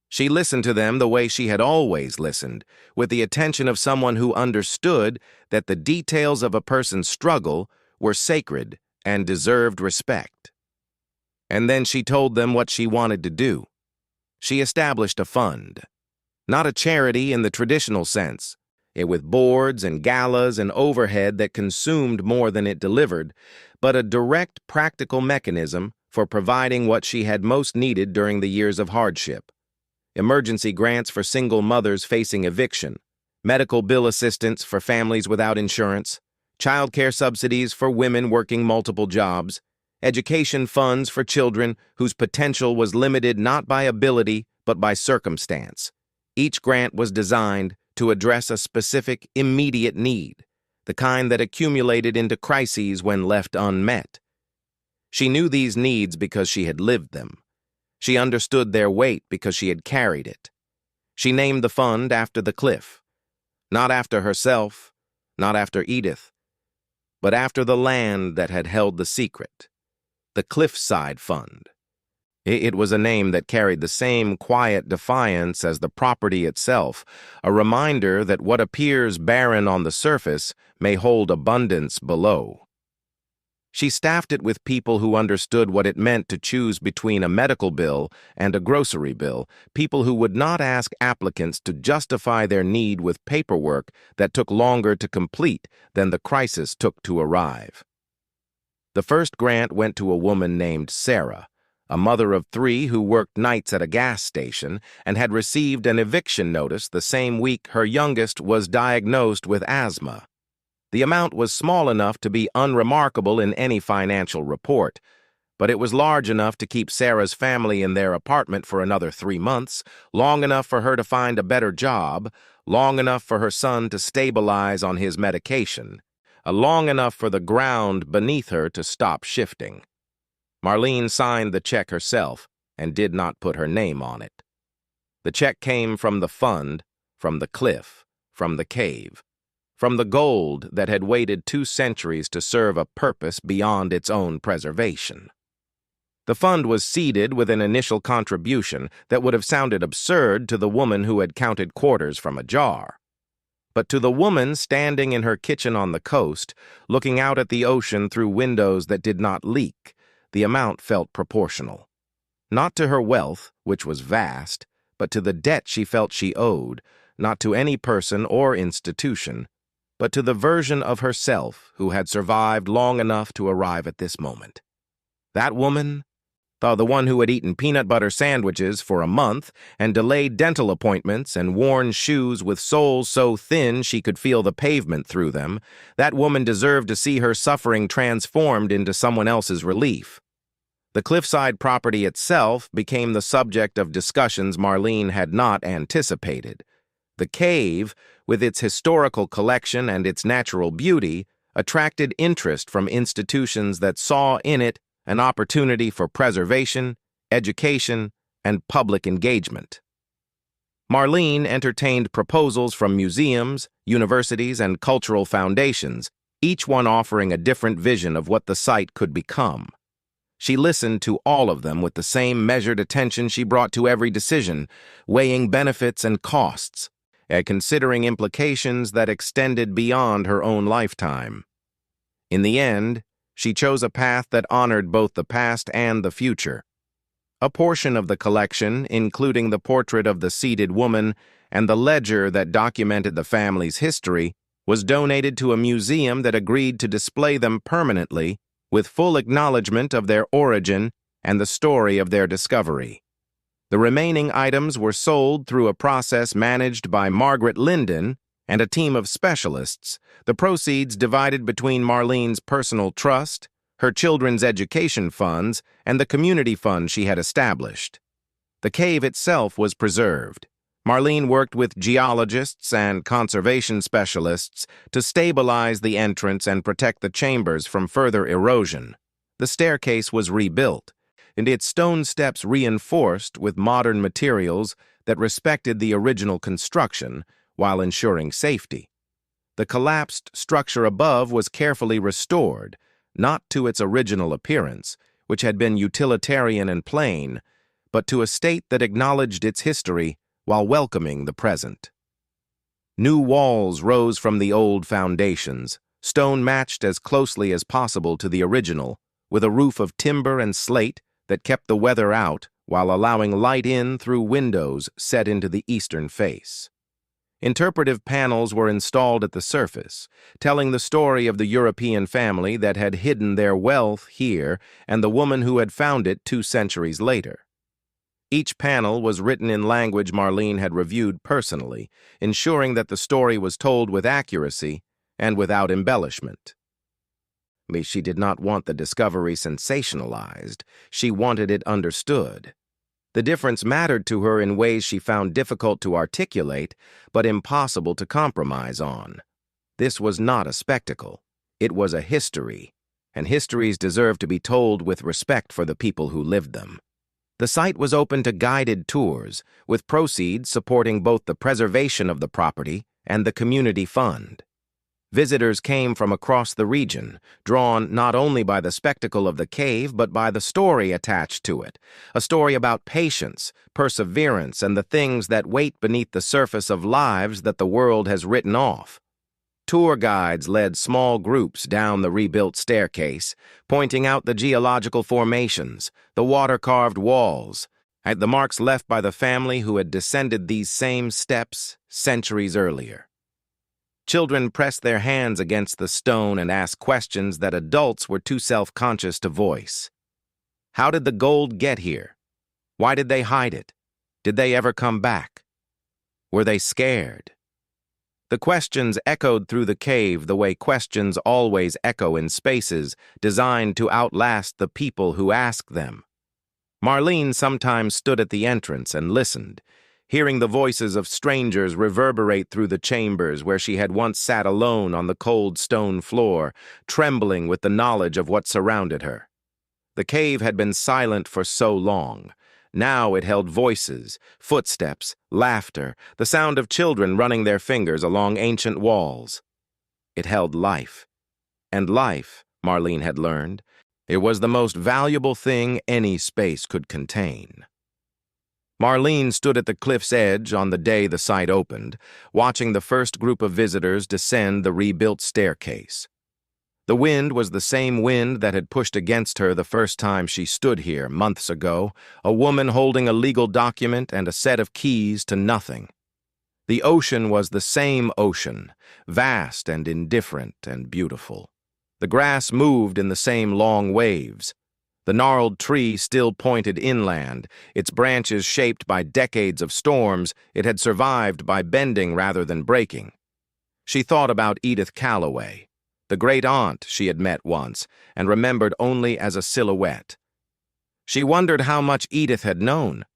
She listened to them the way she had always listened, with the attention of someone who understood that the details of a person's struggle were sacred and deserved respect. And then she told them what she wanted to do. She established a fund. Not a charity in the traditional sense, with boards and galas and overhead that consumed more than it delivered, but a direct, practical mechanism for providing what she had most needed during the years of hardship. Emergency grants for single mothers facing eviction, medical bill assistance for families without insurance, childcare subsidies for women working multiple jobs, education funds for children whose potential was limited not by ability but by circumstance. Each grant was designed to address a specific, immediate need, the kind that accumulated into crises when left unmet. She knew these needs because she had lived them. She understood their weight because she had carried it. She named the fund after the cliff, not after herself, not after Edith, but after the land that had held the secret, the Cliffside Fund. It was a name that carried the same quiet defiance as the property itself, a reminder that what appears barren on the surface may hold abundance below. She staffed it with people who understood what it meant to choose between a medical bill and a grocery bill, people who would not ask applicants to justify their need with paperwork that took longer to complete than the crisis took to arrive. The first grant went to a woman named Sarah, a mother of 3 who worked nights at a gas station and had received an eviction notice the same week her youngest was diagnosed with asthma. The amount was small enough to be unremarkable in any financial report, but it was large enough to keep Sarah's family in their apartment for another 3 months, long enough for her to find a better job, long enough for her son to stabilize on his medication, long enough for the ground beneath her to stop shifting. Marlene signed the check herself and did not put her name on it. The check came from the fund, from the cliff, from the cave, from the gold that had waited 2 centuries to serve a purpose beyond its own preservation. The fund was seeded with an initial contribution that would have sounded absurd to the woman who had counted quarters from a jar. But to the woman standing in her kitchen on the coast, looking out at the ocean through windows that did not leak, the amount felt proportional. Not to her wealth, which was vast, but to the debt she felt she owed, not to any person or institution, but to the version of herself who had survived long enough to arrive at this moment. That woman, the one who had eaten peanut butter sandwiches for a month and delayed dental appointments and worn shoes with soles so thin she could feel the pavement through them, that woman deserved to see her suffering transformed into someone else's relief. The Cliffside property itself became the subject of discussions Marlene had not anticipated. The cave, with its historical collection and its natural beauty, attracted interest from institutions that saw in it an opportunity for preservation, education, and public engagement. Marlene entertained proposals from museums, universities, and cultural foundations, each one offering a different vision of what the site could become. She listened to all of them with the same measured attention she brought to every decision, weighing benefits and costs, and considering implications that extended beyond her own lifetime. In the end, she chose a path that honored both the past and the future. A portion of the collection, including the portrait of the seated woman and the ledger that documented the family's history, was donated to a museum that agreed to display them permanently with full acknowledgement of their origin and the story of their discovery. The remaining items were sold through a process managed by Margaret Linden and a team of specialists, the proceeds divided between Marlene's personal trust, her children's education funds, and the community fund she had established. The cave itself was preserved. Marlene worked with geologists and conservation specialists to stabilize the entrance and protect the chambers from further erosion. The staircase was rebuilt, and its stone steps reinforced with modern materials that respected the original construction while ensuring safety. The collapsed structure above was carefully restored, not to its original appearance, which had been utilitarian and plain, but to a state that acknowledged its history while welcoming the present. New walls rose from the old foundations, stone matched as closely as possible to the original, with a roof of timber and slate that kept the weather out while allowing light in through windows set into the eastern face. Interpretive panels were installed at the surface, telling the story of the European family that had hidden their wealth here and the woman who had found it 2 centuries later. Each panel was written in language Marlene had reviewed personally, ensuring that the story was told with accuracy and without embellishment. She did not want the discovery sensationalized. She wanted it understood. The difference mattered to her in ways she found difficult to articulate, but impossible to compromise on. This was not a spectacle. It was a history, and histories deserve to be told with respect for the people who lived them. The site was open to guided tours, with proceeds supporting both the preservation of the property and the community fund. Visitors came from across the region, drawn not only by the spectacle of the cave but by the story attached to it, a story about patience, perseverance, and the things that wait beneath the surface of lives that the world has written off. Tour guides led small groups down the rebuilt staircase, pointing out the geological formations, the water-carved walls, and the marks left by the family who had descended these same steps centuries earlier. Children pressed their hands against the stone and asked questions that adults were too self-conscious to voice. How did the gold get here? Why did they hide it? Did they ever come back? Were they scared? The questions echoed through the cave the way questions always echo in spaces designed to outlast the people who ask them. Marlene sometimes stood at the entrance and listened, hearing the voices of strangers reverberate through the chambers where she had once sat alone on the cold stone floor, trembling with the knowledge of what surrounded her. The cave had been silent for so long. Now it held voices, footsteps, laughter, the sound of children running their fingers along ancient walls. It held life. And life, Marlene had learned, it was the most valuable thing any space could contain. Marlene stood at the cliff's edge on the day the site opened, watching the first group of visitors descend the rebuilt staircase. The wind was the same wind that had pushed against her the first time she stood here months ago, a woman holding a legal document and a set of keys to nothing. The ocean was the same ocean, vast and indifferent and beautiful. The grass moved in the same long waves. The gnarled tree still pointed inland, its branches shaped by decades of storms. It had survived by bending rather than breaking. She thought about Edith Calloway, the great aunt she had met once and remembered only as a silhouette. She wondered how much Edith had known.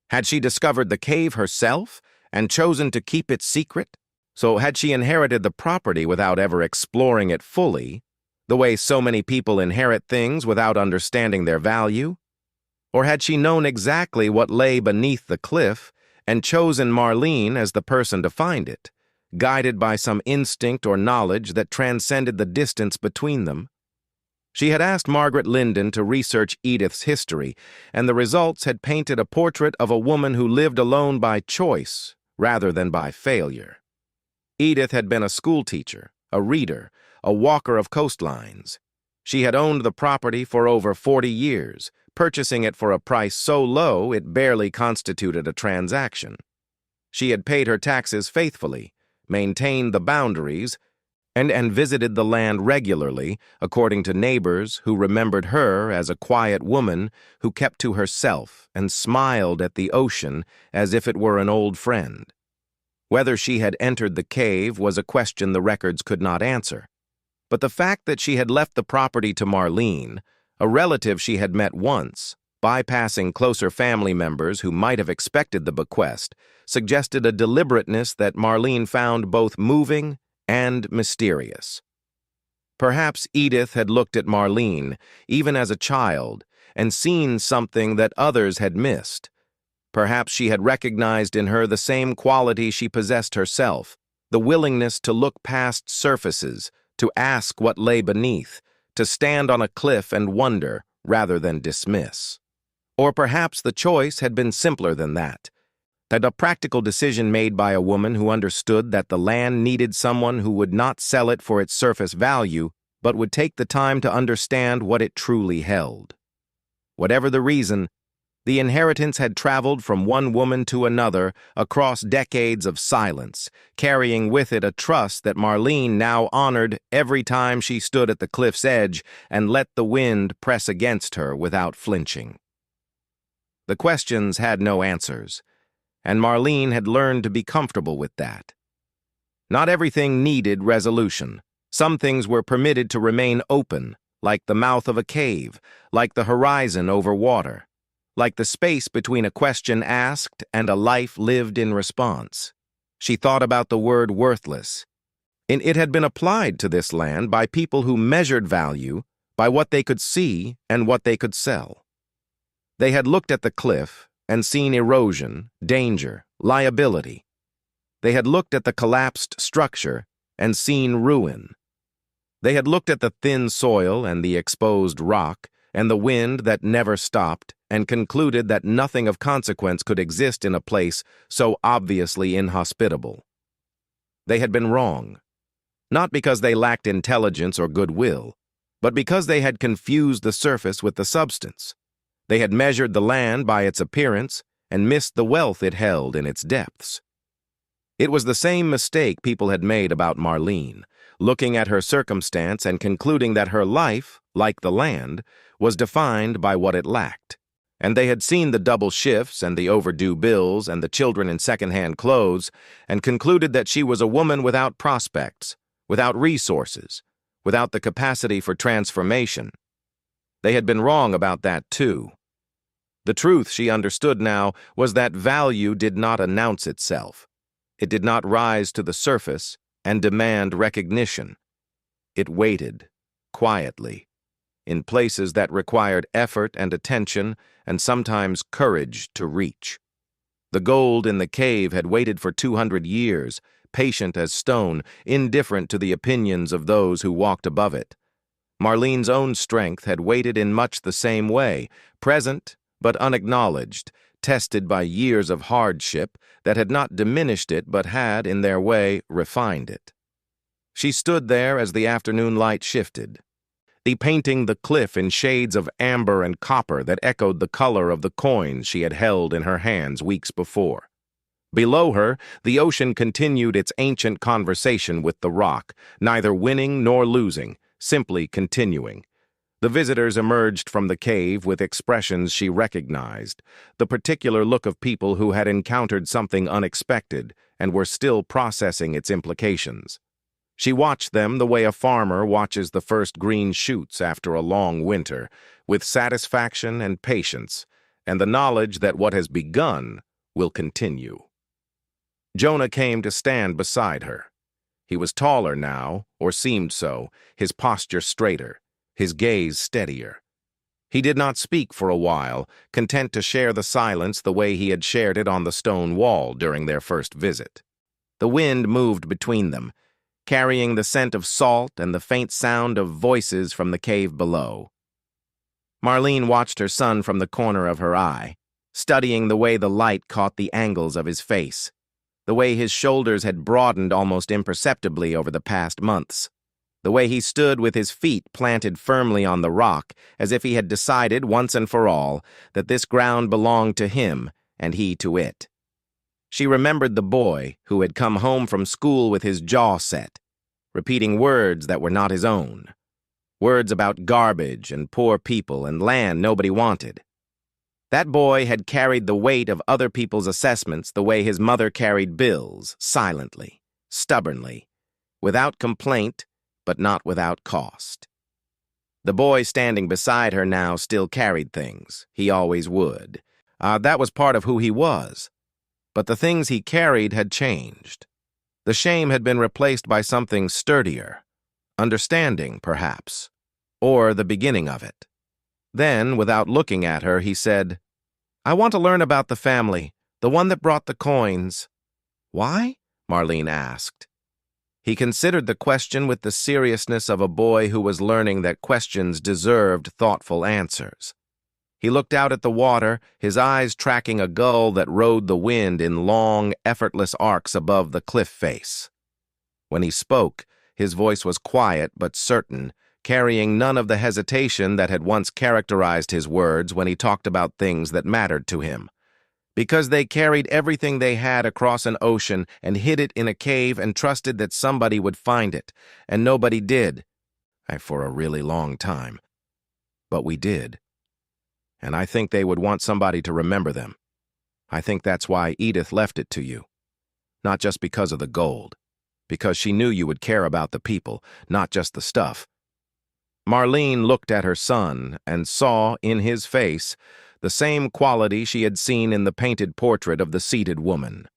Had she discovered the cave herself and chosen to keep it secret? So had she inherited the property without ever exploring it fully, the way so many people inherit things without understanding their value? Or had she known exactly what lay beneath the cliff and chosen Marlene as the person to find it, guided by some instinct or knowledge that transcended the distance between them? She had asked Margaret Linden to research Edith's history, and the results had painted a portrait of a woman who lived alone by choice rather than by failure. Edith had been a schoolteacher, a reader, a walker of coastlines. She had owned the property for over 40 years, purchasing it for a price so low it barely constituted a transaction. She had paid her taxes faithfully, maintained the boundaries, and visited the land regularly, according to neighbors who remembered her as a quiet woman who kept to herself and smiled at the ocean as if it were an old friend. Whether she had entered the cave was a question the records could not answer. But the fact that she had left the property to Marlene, a relative she had met once, bypassing closer family members who might have expected the bequest, suggested a deliberateness that Marlene found both moving and mysterious. Perhaps Edith had looked at Marlene, even as a child, and seen something that others had missed. Perhaps she had recognized in her the same quality she possessed herself, the willingness to look past surfaces, to ask what lay beneath, to stand on a cliff and wonder rather than dismiss. Or perhaps the choice had been simpler than that a practical decision made by a woman who understood that the land needed someone who would not sell it for its surface value, but would take the time to understand what it truly held. Whatever the reason, the inheritance had traveled from one woman to another across decades of silence, carrying with it a trust that Marlene now honored every time she stood at the cliff's edge and let the wind press against her without flinching. The questions had no answers, and Marlene had learned to be comfortable with that. Not everything needed resolution. Some things were permitted to remain open, like the mouth of a cave, like the horizon over water, like the space between a question asked and a life lived in response. She thought about the word worthless. It had been applied to this land by people who measured value by what they could see and what they could sell. They had looked at the cliff and seen erosion, danger, liability. They had looked at the collapsed structure and seen ruin. They had looked at the thin soil and the exposed rock and the wind that never stopped and concluded that nothing of consequence could exist in a place so obviously inhospitable. They had been wrong, not because they lacked intelligence or goodwill, but because they had confused the surface with the substance. They had measured the land by its appearance and missed the wealth it held in its depths. It was the same mistake people had made about Marlene, looking at her circumstance and concluding that her life, like the land, was defined by what it lacked. And they had seen the double shifts and the overdue bills and the children in second-hand clothes and concluded that she was a woman without prospects, without resources, without the capacity for transformation. They had been wrong about that too. The truth, she understood now, was that value did not announce itself. It did not rise to the surface and demand recognition. It waited, quietly, in places that required effort and attention and sometimes courage to reach. The gold in the cave had waited for 200 years, patient as stone, indifferent to the opinions of those who walked above it. Marlene's own strength had waited in much the same way, present but unacknowledged, tested by years of hardship that had not diminished it but had, in their way, refined it. She stood there as the afternoon light shifted, painting the cliff in shades of amber and copper that echoed the color of the coins she had held in her hands weeks before. Below her, the ocean continued its ancient conversation with the rock, neither winning nor losing, simply continuing. The visitors emerged from the cave with expressions she recognized, the particular look of people who had encountered something unexpected and were still processing its implications. She watched them the way a farmer watches the first green shoots after a long winter, with satisfaction and patience, and the knowledge that what has begun will continue. Jonah came to stand beside her. He was taller now, or seemed so, his posture straighter, his gaze steadier. He did not speak for a while, content to share the silence the way he had shared it on the stone wall during their first visit. The wind moved between them, carrying the scent of salt and the faint sound of voices from the cave below. Marlene watched her son from the corner of her eye, studying the way the light caught the angles of his face, the way his shoulders had broadened almost imperceptibly over the past months, the way he stood with his feet planted firmly on the rock, as if he had decided once and for all that this ground belonged to him and he to it. She remembered the boy who had come home from school with his jaw set, repeating words that were not his own, words about garbage and poor people and land nobody wanted. That boy had carried the weight of other people's assessments the way his mother carried bills, silently, stubbornly, without complaint, but not without cost. The boy standing beside her now still carried things. He always would. That was part of who he was. But the things he carried had changed. The shame had been replaced by something sturdier, understanding, perhaps, or the beginning of it. Then, without looking at her, he said, "I want to learn about the family, the one that brought the coins." "Why?" Marlene asked. He considered the question with the seriousness of a boy who was learning that questions deserved thoughtful answers. He looked out at the water, his eyes tracking a gull that rode the wind in long, effortless arcs above the cliff face. When he spoke, his voice was quiet but certain, carrying none of the hesitation that had once characterized his words when he talked about things that mattered to him. Because they carried everything they had across an ocean and hid it in a cave and trusted that somebody would find it, and nobody did, for a really long time. But we did. And I think they would want somebody to remember them. I think that's why Edith left it to you. Not just because of the gold. Because she knew you would care about the people, not just the stuff. Marlene looked at her son and saw in his face the same quality she had seen in the painted portrait of the seated woman.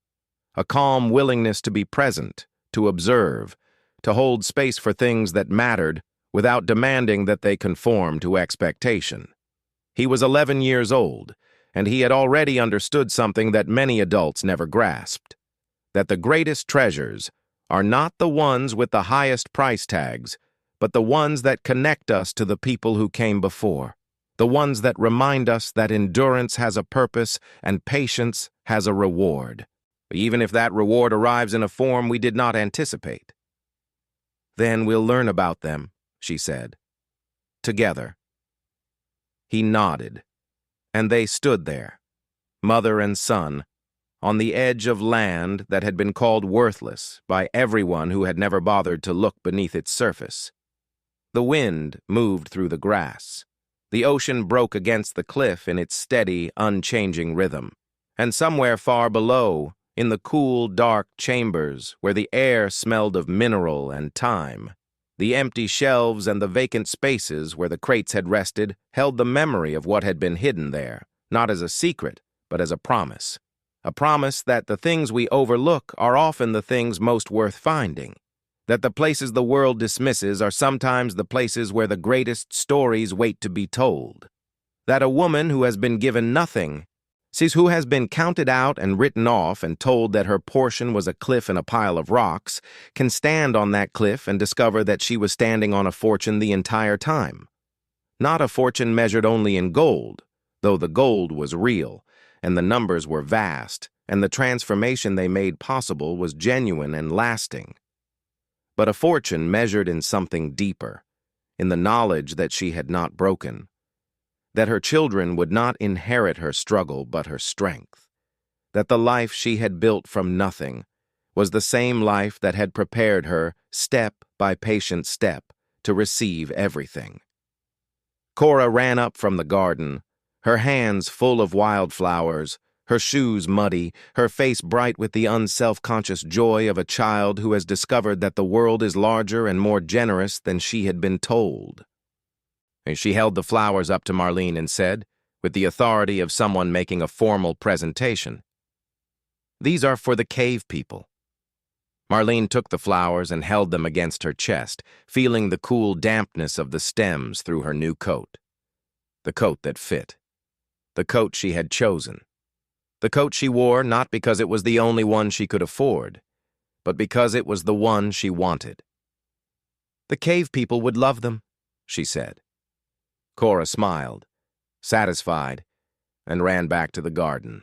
A calm willingness to be present, to observe, to hold space for things that mattered without demanding that they conform to expectation. He was 11 years old, and he had already understood something that many adults never grasped, that the greatest treasures are not the ones with the highest price tags, but the ones that connect us to the people who came before, the ones that remind us that endurance has a purpose and patience has a reward, even if that reward arrives in a form we did not anticipate. "Then we'll learn about them," she said. "Together." He nodded, and they stood there, mother and son, on the edge of land that had been called worthless by everyone who had never bothered to look beneath its surface. The wind moved through the grass. The ocean broke against the cliff in its steady, unchanging rhythm. And somewhere far below, in the cool, dark chambers where the air smelled of mineral and time, the empty shelves and the vacant spaces where the crates had rested held the memory of what had been hidden there, not as a secret, but as a promise. A promise that the things we overlook are often the things most worth finding, that the places the world dismisses are sometimes the places where the greatest stories wait to be told, that a woman who has been given nothing, who has been counted out and written off and told that her portion was a cliff and a pile of rocks, can stand on that cliff and discover that she was standing on a fortune the entire time. Not a fortune measured only in gold, though the gold was real, and the numbers were vast, and the transformation they made possible was genuine and lasting. But a fortune measured in something deeper, in the knowledge that she had not broken, that her children would not inherit her struggle but her strength, that the life she had built from nothing was the same life that had prepared her, step by patient step, to receive everything. Cora ran up from the garden, her hands full of wildflowers, her shoes muddy, her face bright with the unself-conscious joy of a child who has discovered that the world is larger and more generous than she had been told. And she held the flowers up to Marlene and said, with the authority of someone making a formal presentation, "These are for the cave people." Marlene took the flowers and held them against her chest, feeling the cool dampness of the stems through her new coat. The coat that fit. The coat she had chosen. The coat she wore not because it was the only one she could afford, but because it was the one she wanted. "The cave people would love them," she said. Cora smiled, satisfied, and ran back to the garden.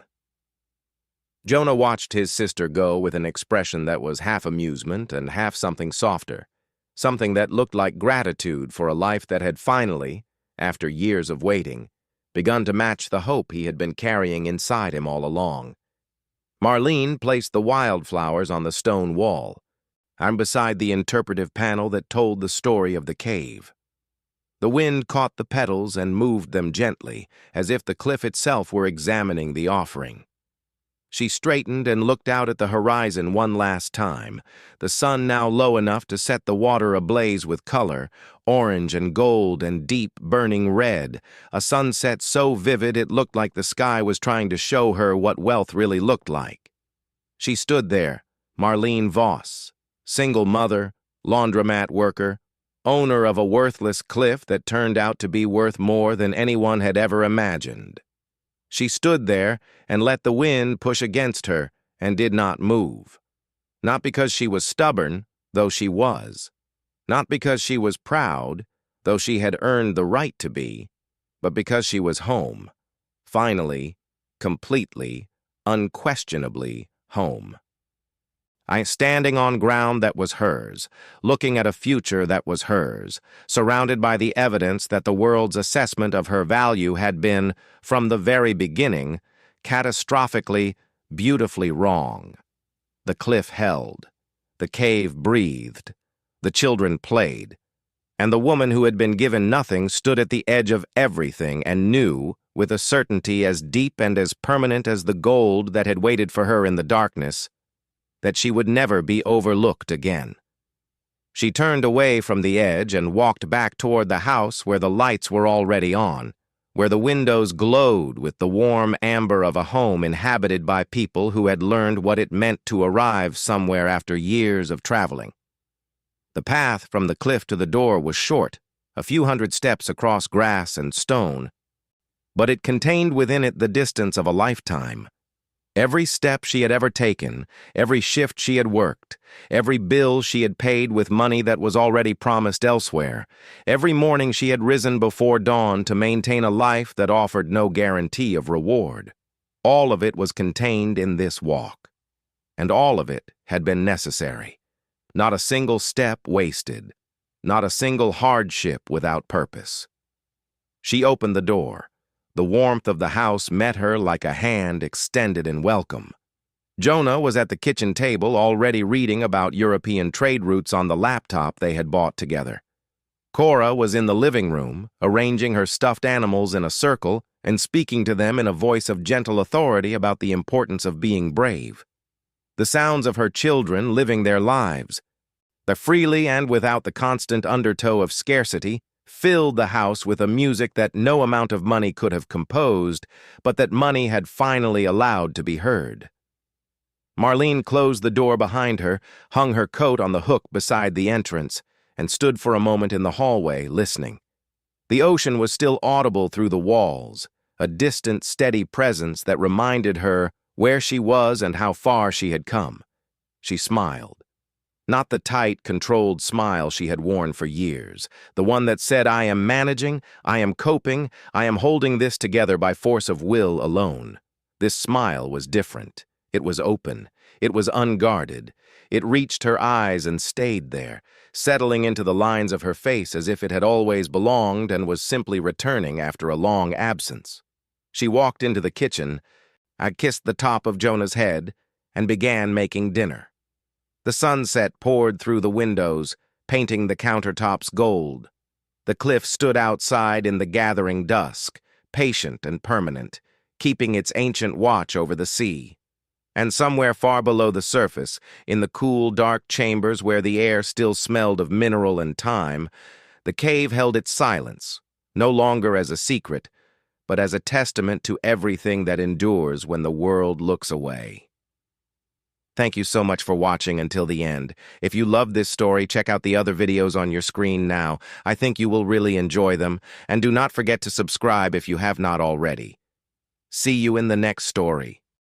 Jonah watched his sister go with an expression that was half amusement and half something softer, something that looked like gratitude for a life that had finally, after years of waiting, begun to match the hope he had been carrying inside him all along. Marlene placed the wildflowers on the stone wall, and beside the interpretive panel that told the story of the cave. The wind caught the petals and moved them gently, as if the cliff itself were examining the offering. She straightened and looked out at the horizon one last time, the sun now low enough to set the water ablaze with color, orange and gold and deep burning red, a sunset so vivid it looked like the sky was trying to show her what wealth really looked like. She stood there, Marlene Voss, single mother, laundromat worker, owner of a worthless cliff that turned out to be worth more than anyone had ever imagined. She stood there and let the wind push against her and did not move. Not because she was stubborn, though she was. Not because she was proud, though she had earned the right to be, but because she was home. Finally, completely, unquestionably home. Standing on ground that was hers, looking at a future that was hers, surrounded by the evidence that the world's assessment of her value had been, from the very beginning, catastrophically, beautifully wrong. The cliff held. The cave breathed. The children played. And the woman who had been given nothing stood at the edge of everything and knew, with a certainty as deep and as permanent as the gold that had waited for her in the darkness, that she would never be overlooked again. She turned away from the edge and walked back toward the house where the lights were already on, where the windows glowed with the warm amber of a home inhabited by people who had learned what it meant to arrive somewhere after years of traveling. The path from the cliff to the door was short, a few hundred steps across grass and stone, but it contained within it the distance of a lifetime. Every step she had ever taken, every shift she had worked, every bill she had paid with money that was already promised elsewhere, every morning she had risen before dawn to maintain a life that offered no guarantee of reward. All of it was contained in this walk, and all of it had been necessary. Not a single step wasted, not a single hardship without purpose. She opened the door. The warmth of the house met her like a hand extended in welcome. Jonah was at the kitchen table already reading about European trade routes on the laptop they had bought together. Cora was in the living room, arranging her stuffed animals in a circle and speaking to them in a voice of gentle authority about the importance of being brave. The sounds of her children living their lives, the freely and without the constant undertow of scarcity, filled the house with a music that no amount of money could have composed, but that money had finally allowed to be heard. Marlene closed the door behind her, hung her coat on the hook beside the entrance, and stood for a moment in the hallway, listening. The ocean was still audible through the walls, a distant, steady presence that reminded her where she was and how far she had come. She smiled. Not the tight, controlled smile she had worn for years, the one that said, "I am managing, I am coping, I am holding this together by force of will alone." This smile was different. It was open. It was unguarded. It reached her eyes and stayed there, settling into the lines of her face as if it had always belonged and was simply returning after a long absence. She walked into the kitchen, kissed the top of Jonah's head, and began making dinner. The sunset poured through the windows, painting the countertops gold. The cliff stood outside in the gathering dusk, patient and permanent, keeping its ancient watch over the sea. And somewhere far below the surface, in the cool, dark chambers where the air still smelled of mineral and time, the cave held its silence, no longer as a secret, but as a testament to everything that endures when the world looks away. Thank you so much for watching until the end. If you loved this story, check out the other videos on your screen now. I think you will really enjoy them, and do not forget to subscribe if you have not already. See you in the next story.